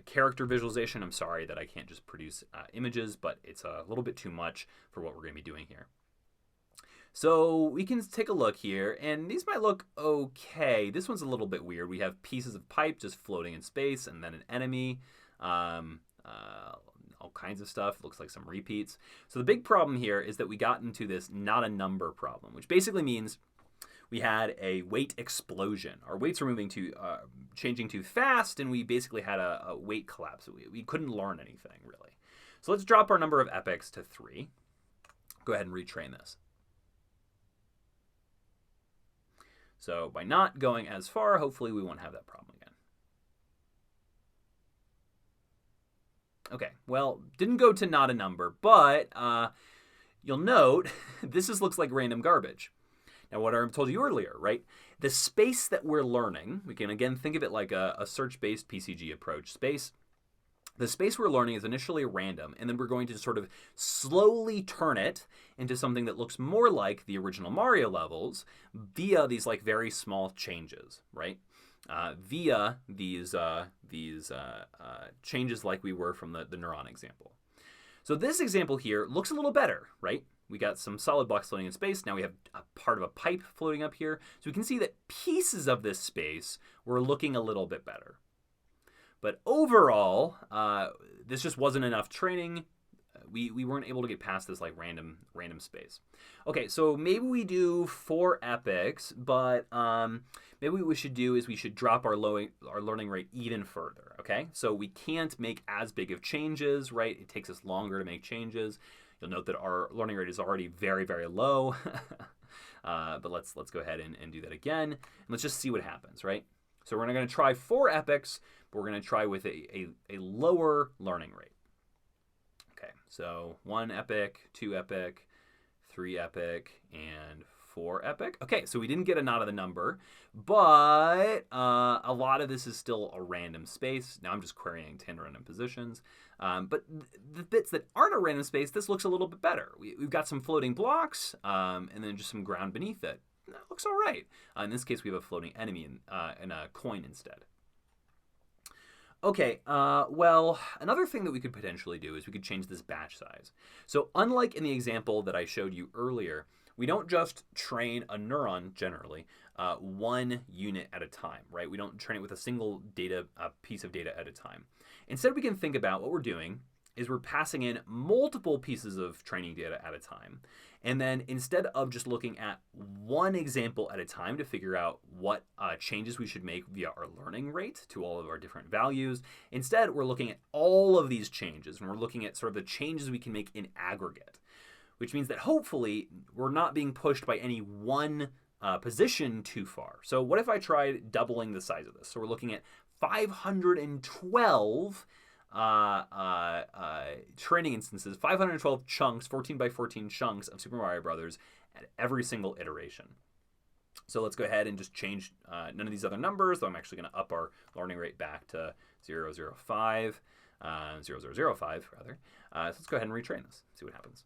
character visualization. I'm sorry that I can't just produce images, but it's a little bit too much for what we're going to be doing here. So we can take a look here, and these might look okay. This one's a little bit weird. We have pieces of pipe just floating in space, and then an enemy. All kinds of stuff. It looks like some repeats. So the big problem here is that we got into this not a number problem, which basically means we had a weight explosion. Our weights were changing too fast, and we basically had a weight collapse. We couldn't learn anything, really. So let's drop our number of epochs to 3. Go ahead and retrain this. So by not going as far, hopefully we won't have that problem again. Okay, well, didn't go to not a number, but you'll note this looks like random garbage. Now, what I told you earlier, right? The space that we're learning, we can again think of it like a search-based PCG approach space. The space we're learning is initially random, and then we're going to sort of slowly turn it into something that looks more like the original Mario levels via these like very small changes, right? Via these changes like we were from the Neuron example. So this example here looks a little better, right? We got some solid blocks floating in space. Now we have a part of a pipe floating up here. So we can see that pieces of this space were looking a little bit better. But overall, this just wasn't enough training. We weren't able to get past this like random space. Okay, so maybe we do 4 epochs, but maybe what we should do is we should drop our learning rate even further, okay? So we can't make as big of changes, right? It takes us longer to make changes. You'll note that our learning rate is already very, very low. But let's go ahead and do that again. And let's just see what happens, right? So we're going to try 4 epochs, but we're going to try with a lower learning rate. Okay, so 1 epoch, 2 epoch, 3 epoch, and 4 epoch. Okay, so we didn't get a not of the number, but a lot of this is still a random space. Now I'm just querying 10 random positions. But the bits that aren't a random space, this looks a little bit better. We've got some floating blocks and then just some ground beneath it. That looks all right. In this case, we have a floating enemy and a coin instead. Okay, well, another thing that we could potentially do is we could change this batch size. So unlike in the example that I showed you earlier, we don't just train a neuron generally 1 unit at a time, right? We don't train it with a single piece of data at a time. Instead, we can think about what we're doing is we're passing in multiple pieces of training data at a time. And then instead of just looking at 1 example at a time to figure out what changes we should make via our learning rate to all of our different values, instead we're looking at all of these changes, and we're looking at sort of the changes we can make in aggregate, which means that hopefully we're not being pushed by any one position too far. So what if I tried doubling the size of this? So we're looking at 512 training instances, 512 chunks, 14 by 14 chunks of Super Mario Brothers at every single iteration. So let's go ahead and just change none of these other numbers, though I'm actually going to up our learning rate back to 005 rather. So let's go ahead and retrain this, see what happens.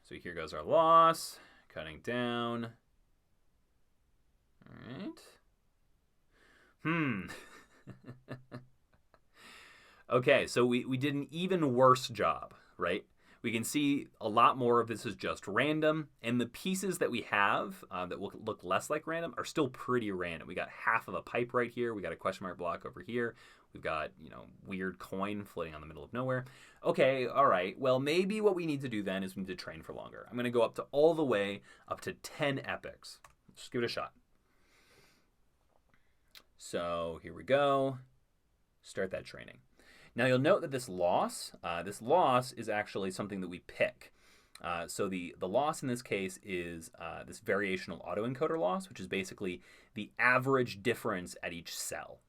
So here goes our loss, cutting down. All right. Okay, so we did an even worse job, right? We can see a lot more of this is just random, and the pieces that we have that will look less like random are still pretty random. We got half of a pipe right here. We got a question mark block over here. We've got, weird coin floating on the middle of nowhere. Okay, all right. Well, maybe what we need to do then is we need to train for longer. I'm going to go up to all the way up to 10 epochs. Just give it a shot. So here we go. Start that training. Now you'll note that this loss is actually something that we pick. So the loss in this case is this variational autoencoder loss, which is basically the average difference at each cell,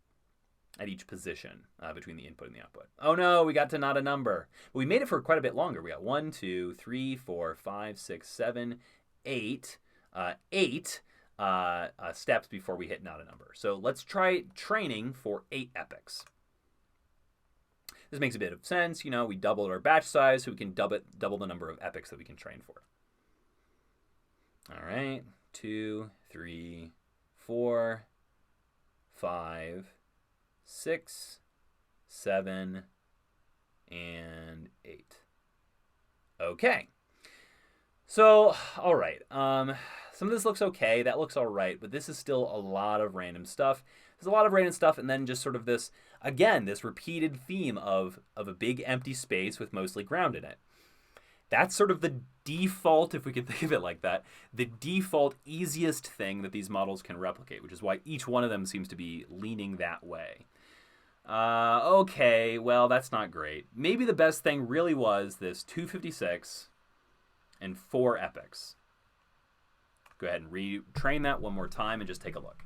at each position between the input and the output. Oh no, we got to not a number. But we made it for quite a bit longer. We got 1, 2, 3, 4, 5, 6, 7, 8, 8 steps before we hit not a number. So let's try training for 8 epochs. This makes a bit of sense. You know, we doubled our batch size, so we can double the number of epochs that we can train for. All right, 2, 3, 4, 5, 6, 7, and 8. Okay. So, all right. Some of this looks okay. That looks all right, but this is still a lot of random stuff. There's a lot of random stuff, and then just sort of this, again, this repeated theme of a big empty space with mostly ground in it. That's sort of the default, if we can think of it like that, the default easiest thing that these models can replicate, which is why each one of them seems to be leaning that way. Okay, well, that's not great. Maybe the best thing really was this 256 and 4 epochs. Go ahead and retrain that one more time and just take a look.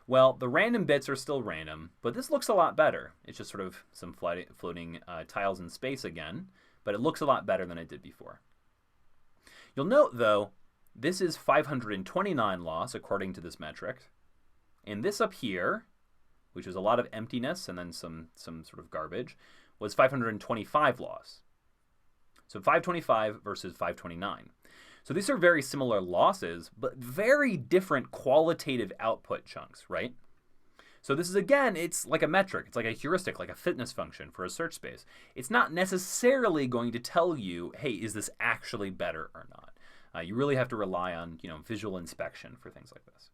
Well, the random bits are still random, but this looks a lot better. It's just sort of some floating tiles in space again, but it looks a lot better than it did before. You'll note, though, this is 529 loss according to this metric. And this up here, which was a lot of emptiness and then some sort of garbage, was 525 loss. So 525 versus 529. So these are very similar losses, but very different qualitative output chunks, right? So this is, again, it's like a metric. It's like a heuristic, like a fitness function for a search space. It's not necessarily going to tell you, hey, is this actually better or not? You really have to rely on, visual inspection for things like this.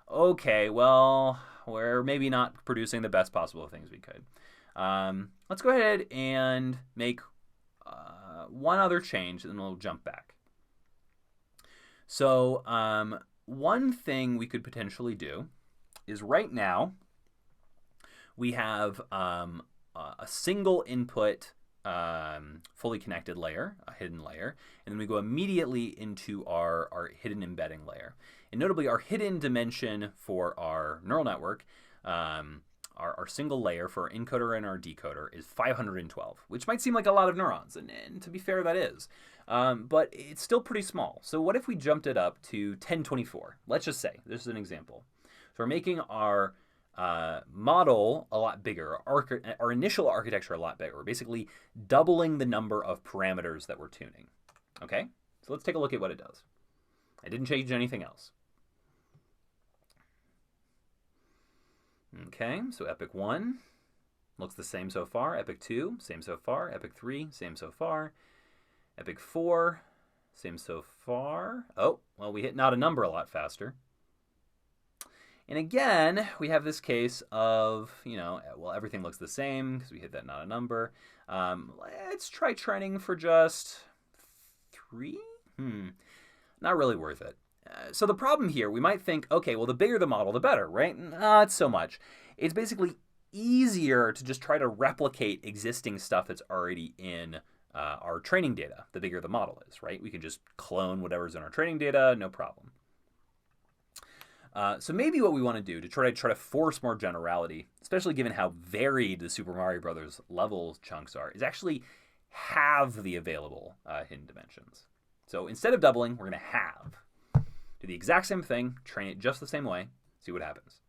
Okay, well, we're maybe not producing the best possible things we could. Let's go ahead and make one other change, and then we'll jump back. So one thing we could potentially do is right now we have a single input fully connected layer, a hidden layer, and then we go immediately into our hidden embedding layer. And notably, our hidden dimension for our neural network, our single layer for our encoder and our decoder is 512, which might seem like a lot of neurons, and to be fair, that is. But it's still pretty small. So what if we jumped it up to 1024? Let's just say, this is an example. So we're making our model a lot bigger, our initial architecture a lot bigger. We're basically doubling the number of parameters that we're tuning. Okay, so let's take a look at what it does. I didn't change anything else. Okay, so epoch 1 looks the same so far. Epoch 2, same so far. Epoch 3, same so far. Epoch 4, same so far. Oh, well, we hit not a number a lot faster. And again, we have this case of, well, everything looks the same because we hit that not a number. Let's try training for just 3? Not really worth it. So the problem here, we might think, okay, well, the bigger the model, the better, right? Not so much. It's basically easier to just try to replicate existing stuff that's already in our training data, the bigger the model is, right? We can just clone whatever's in our training data, no problem. So maybe what we want to do to try to force more generality, especially given how varied the Super Mario Brothers level chunks are, is actually halve the available hidden dimensions. So instead of doubling, we're going to halve. Do the exact same thing, train it just the same way, see what happens.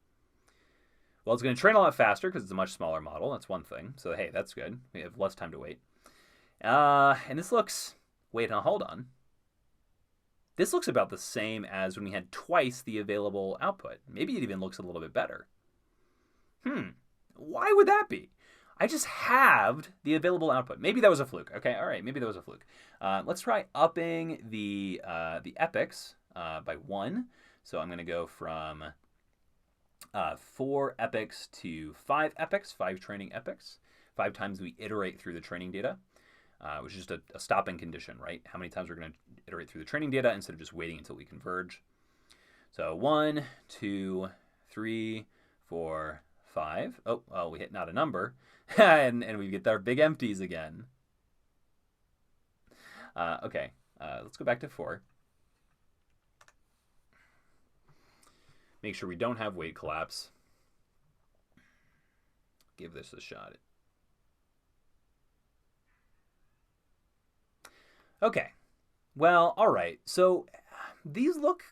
Well, it's going to train a lot faster because it's a much smaller model. That's one thing. So, hey, that's good. We have less time to wait. And this looks... Wait, now hold on. This looks about the same as when we had twice the available output. Maybe it even looks a little bit better. Why would that be? I just halved the available output. Maybe that was a fluke. Okay, all right, maybe that was a fluke. Let's try upping the epochs by 1. So I'm going to go from 4 epochs to 5 epochs, 5 training epochs. 5 times we iterate through the training data. which is just a stopping condition, right? How many times we're going to iterate through the training data instead of just waiting until we converge. So 1, 2, 3, 4, 5. Oh, well, we hit not a number, and we get our big empties again. Okay, let's go back to 4. Make sure we don't have weight collapse. Give this a shot. Okay, well, all right. So these look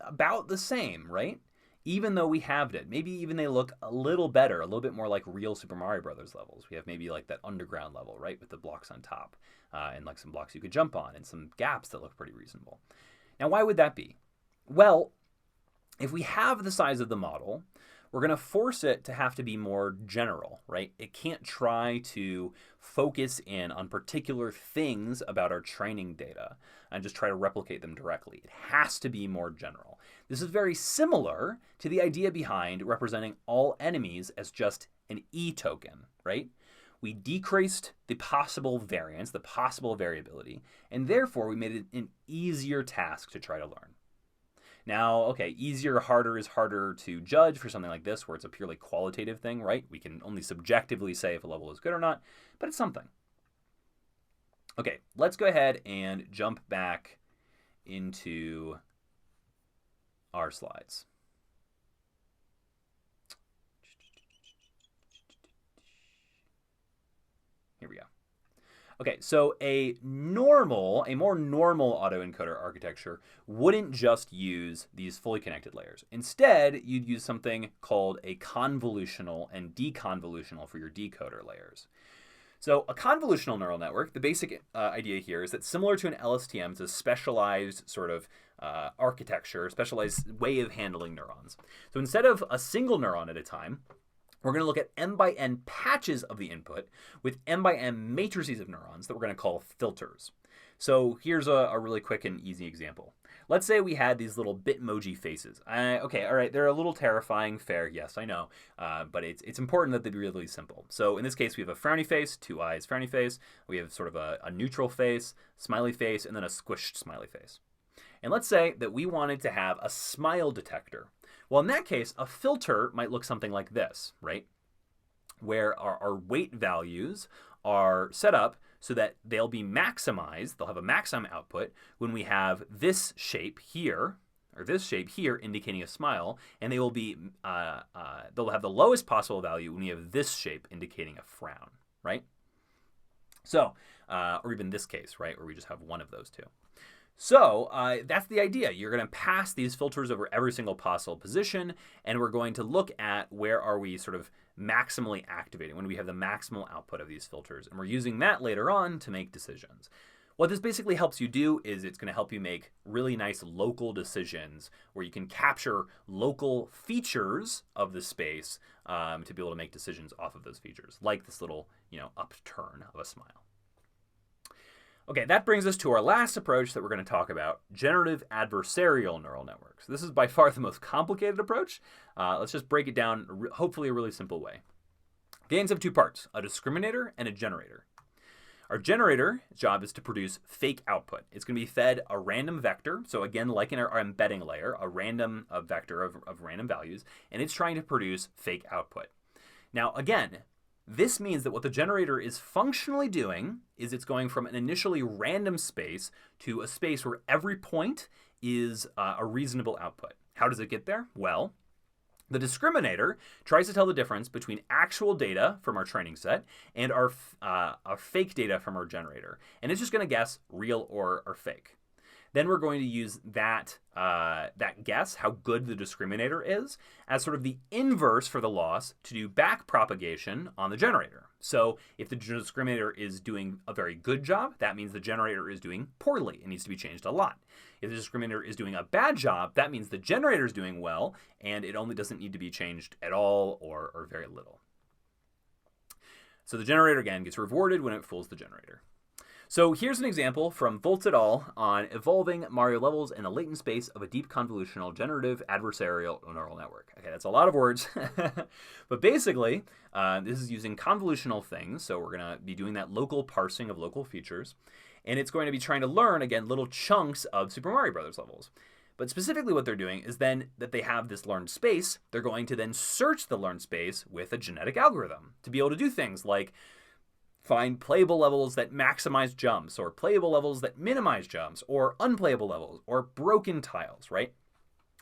about the same, right? Even though we halved it. Maybe even they look a little better, a little bit more like real Super Mario Brothers levels. We have maybe like that underground level, right, with the blocks on top, and like some blocks you could jump on and some gaps that look pretty reasonable. Now, why would that be? Well, if we have the size of the model, we're going to force it to have to be more general, right? It can't try to focus in on particular things about our training data and just try to replicate them directly. It has to be more general. This is very similar to the idea behind representing all enemies as just an E token, right? We decreased the possible variance, the possible variability, and therefore we made it an easier task to try to learn. Now, okay, easier, harder is harder to judge for something like this where it's a purely qualitative thing, right? We can only subjectively say if a level is good or not, but it's something. Okay, let's go ahead and jump back into our slides. Here we go. Okay, so a more normal autoencoder architecture wouldn't just use these fully connected layers. Instead, you'd use something called a convolutional and deconvolutional for your decoder layers. So a convolutional neural network, the basic idea here is that similar to an LSTM, it's a specialized sort of architecture, specialized way of handling neurons. So instead of a single neuron at a time, we're going to look at m by n patches of the input with m by n matrices of neurons that we're going to call filters. So here's a really quick and easy example. Let's say we had these little Bitmoji faces. Okay, all right, they're a little terrifying, fair, yes, I know, but it's important that they be really simple. So in this case, we have a frowny face, 2 eyes, frowny face. We have sort of a neutral face, smiley face, and then a squished smiley face. And let's say that we wanted to have a smile detector. Well, in that case, a filter might look something like this, right? Where our weight values are set up so that they'll be maximized, they'll have a maximum output when we have this shape here, or this shape here indicating a smile, and they will be, they'll have the lowest possible value when we have this shape indicating a frown, right? So, or even this case, right, where we just have one of those two. So that's the idea. You're going to pass these filters over every single possible position, and we're going to look at where are we sort of maximally activating, when we have the maximal output of these filters. And we're using that later on to make decisions. What this basically helps you do is it's going to help you make really nice local decisions where you can capture local features of the space to be able to make decisions off of those features, like this little, upturn of a smile. Okay, that brings us to our last approach that we're going to talk about, generative adversarial neural networks. This is by far the most complicated approach. Let's just break it down, hopefully a really simple way. Gains have 2 parts, a discriminator and a generator. Our generator's job is to produce fake output. It's going to be fed a random vector, so again, like in our embedding layer, a random vector of random values, and it's trying to produce fake output. Now, again, this means that what the generator is functionally doing is it's going from an initially random space to a space where every point is a reasonable output. How does it get there? Well, the discriminator tries to tell the difference between actual data from our training set and our fake data from our generator. And it's just going to guess real or fake. Then we're going to use that guess, how good the discriminator is, as sort of the inverse for the loss to do back propagation on the generator. So if the discriminator is doing a very good job, that means the generator is doing poorly. It needs to be changed a lot. If the discriminator is doing a bad job, that means the generator is doing well, and it only doesn't need to be changed at all or very little. So the generator, again, gets rewarded when it fools the generator. So here's an example from Volts et al. On evolving Mario levels in the latent space of a deep convolutional generative adversarial neural network. Okay, that's a lot of words. But basically, this is using convolutional things. So we're going to be doing that local parsing of local features. And it's going to be trying to learn, again, little chunks of Super Mario Brothers levels. But specifically what they're doing is then that they have this learned space, they're going to then search the learned space with a genetic algorithm to be able to do things like find playable levels that maximize jumps, or playable levels that minimize jumps, or unplayable levels, or broken tiles, right?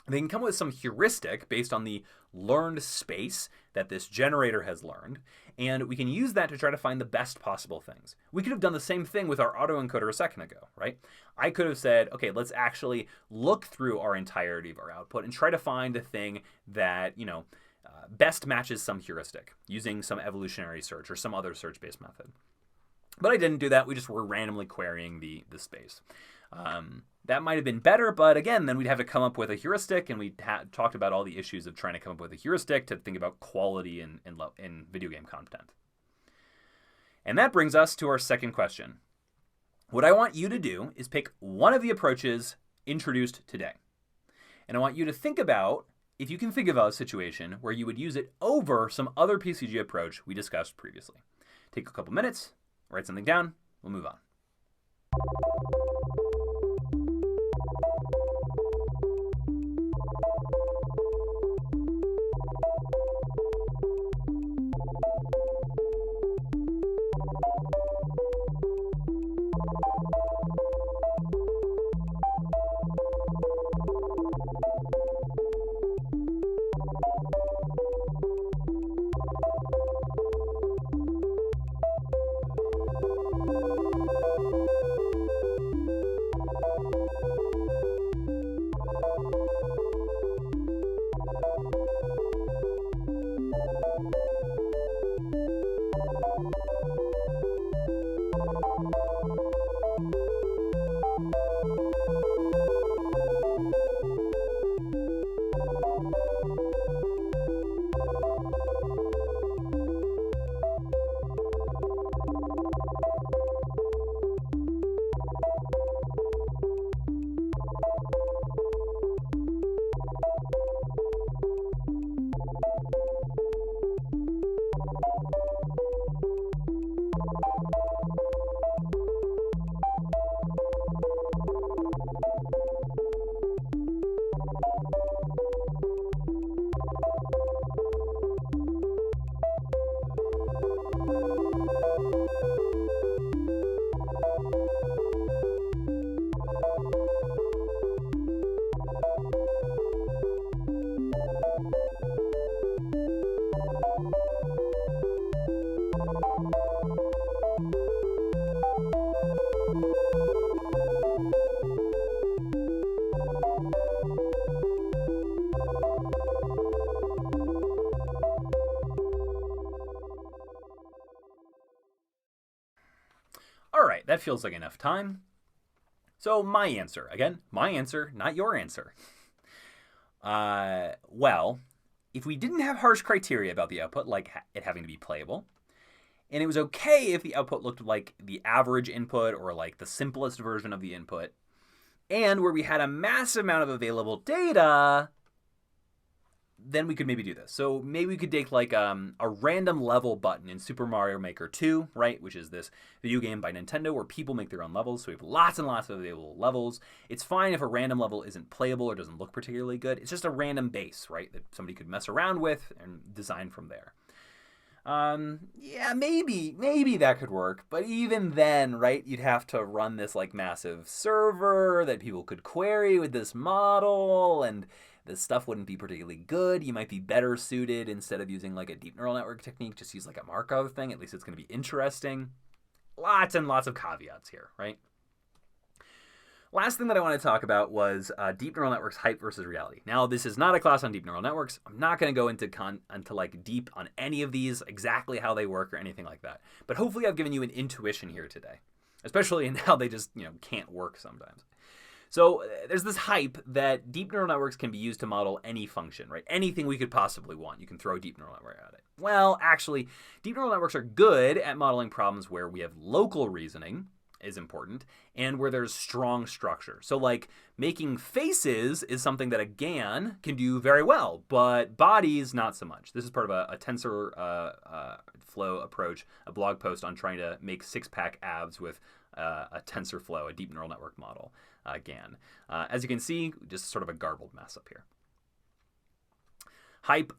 They can come up with some heuristic based on the learned space that this generator has learned, and we can use that to try to find the best possible things. We could have done the same thing with our autoencoder a second ago, right? I could have said, okay, let's actually look through our entirety of our output and try to find the thing that, best matches some heuristic using some evolutionary search or some other search-based method. But I didn't do that. We just were randomly querying the space. That might have been better, but again, then we'd have to come up with a heuristic, and we talked about all the issues of trying to come up with a heuristic to think about quality in video game content. And that brings us to our second question. What I want you to do is pick one of the approaches introduced today. And I want you to think about if you can think of a situation where you would use it over some other PCG approach we discussed previously. Take a couple minutes, write something down, we'll move on. All right, that feels like enough time. So my answer, again, my answer, not your answer. Well, if we didn't have harsh criteria about the output, like it having to be playable, and it was okay if the output looked like the average input or like the simplest version of the input, and where we had a massive amount of available data, then we could maybe do this. So maybe we could take like a random level button in Super Mario Maker 2, right? Which is this video game by Nintendo where people make their own levels. So we have lots and lots of available levels. It's fine if a random level isn't playable or doesn't look particularly good. It's just a random base, right? That somebody could mess around with and design from there. Yeah, maybe that could work. But even then, right, you'd have to run this like massive server that people could query with this model, and this stuff wouldn't be particularly good. You might be better suited, instead of using like a deep neural network technique, just use like a Markov thing. At least it's going to be interesting. Lots and lots of caveats here, right? Last thing that I want to talk about was deep neural networks hype versus reality. Now, this is not a class on deep neural networks. I'm not going to go into like deep on any of these, exactly how they work or anything like that. But hopefully I've given you an intuition here today, especially in how they just, can't work sometimes. So there's this hype that deep neural networks can be used to model any function, right? Anything we could possibly want, you can throw a deep neural network at it. Well, actually, deep neural networks are good at modeling problems where we have local reasoning, is important, and where there's strong structure. So like making faces is something that a GAN can do very well, but bodies not so much. This is part of a tensor flow approach, a blog post on trying to make six-pack abs with a TensorFlow, a deep neural network model, GAN. As you can see, just sort of a garbled mess up here. Hype,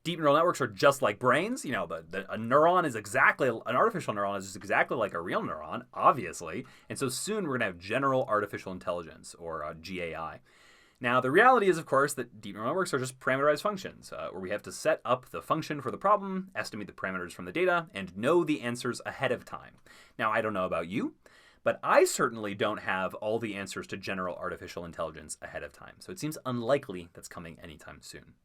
deep neural networks are just like brains. You know, a neuron is exactly, an artificial neuron is exactly like a real neuron, obviously. And so soon we're going to have general artificial intelligence, or GAI. Now, the reality is, of course, that deep neural networks are just parameterized functions, where we have to set up the function for the problem, estimate the parameters from the data, and know the answers ahead of time. Now, I don't know about you, but I certainly don't have all the answers to general artificial intelligence ahead of time. So it seems unlikely that's coming anytime soon.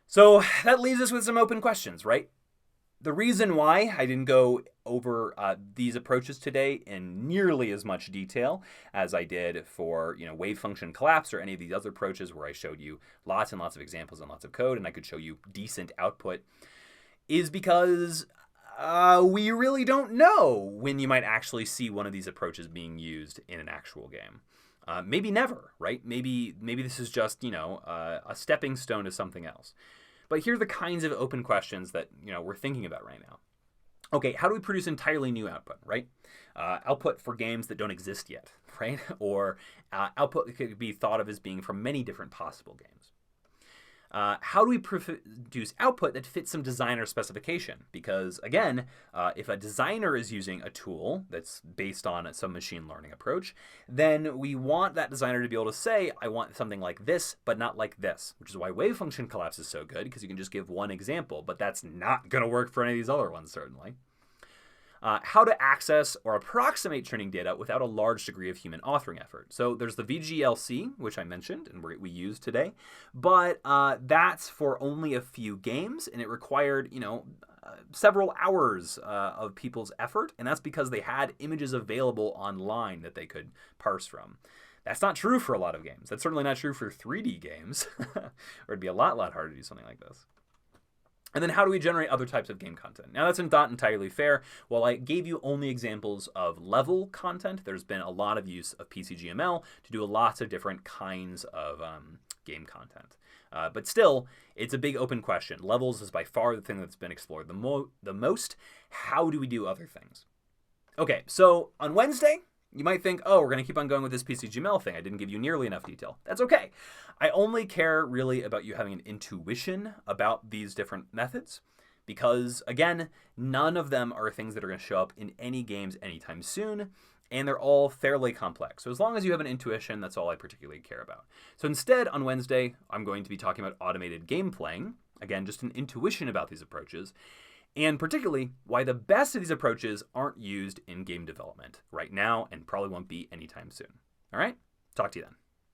So that leaves us with some open questions, right? The reason why I didn't go over these approaches today in nearly as much detail as I did for, wave function collapse or any of these other approaches where I showed you lots and lots of examples and lots of code and I could show you decent output is because we really don't know when you might actually see one of these approaches being used in an actual game. Maybe never, right? Maybe this is just, a stepping stone to something else. But here are the kinds of open questions that, we're thinking about right now. Okay, how do we produce entirely new output, right? Output for games that don't exist yet, right? Or output that could be thought of as being from many different possible games. How do we produce output that fits some designer specification? Because again, if a designer is using a tool that's based on some machine learning approach, then we want that designer to be able to say, I want something like this, but not like this, which is why wave function collapse is so good, because you can just give one example, but that's not going to work for any of these other ones, certainly. How to access or approximate training data without a large degree of human authoring effort. So there's the VGLC, which I mentioned and we use today, but that's for only a few games, and it required, several hours of people's effort, and that's because they had images available online that they could parse from. That's not true for a lot of games. That's certainly not true for 3D games, or it'd be a lot harder to do something like this. And then how do we generate other types of game content? Now, that's not entirely fair. While I gave you only examples of level content, there's been a lot of use of PCGML to do lots of different kinds of game content. But still, it's a big open question. Levels is by far the thing that's been explored the most. How do we do other things? Okay, so on Wednesday, you might think, oh, we're going to keep on going with this PCGML thing. I didn't give you nearly enough detail. That's okay. I only care really about you having an intuition about these different methods because, again, none of them are things that are going to show up in any games anytime soon, and they're all fairly complex. So as long as you have an intuition, that's all I particularly care about. So instead, on Wednesday, I'm going to be talking about automated game playing. Again, just an intuition about these approaches. And particularly, why the best of these approaches aren't used in game development right now and probably won't be anytime soon. All right? Talk to you then.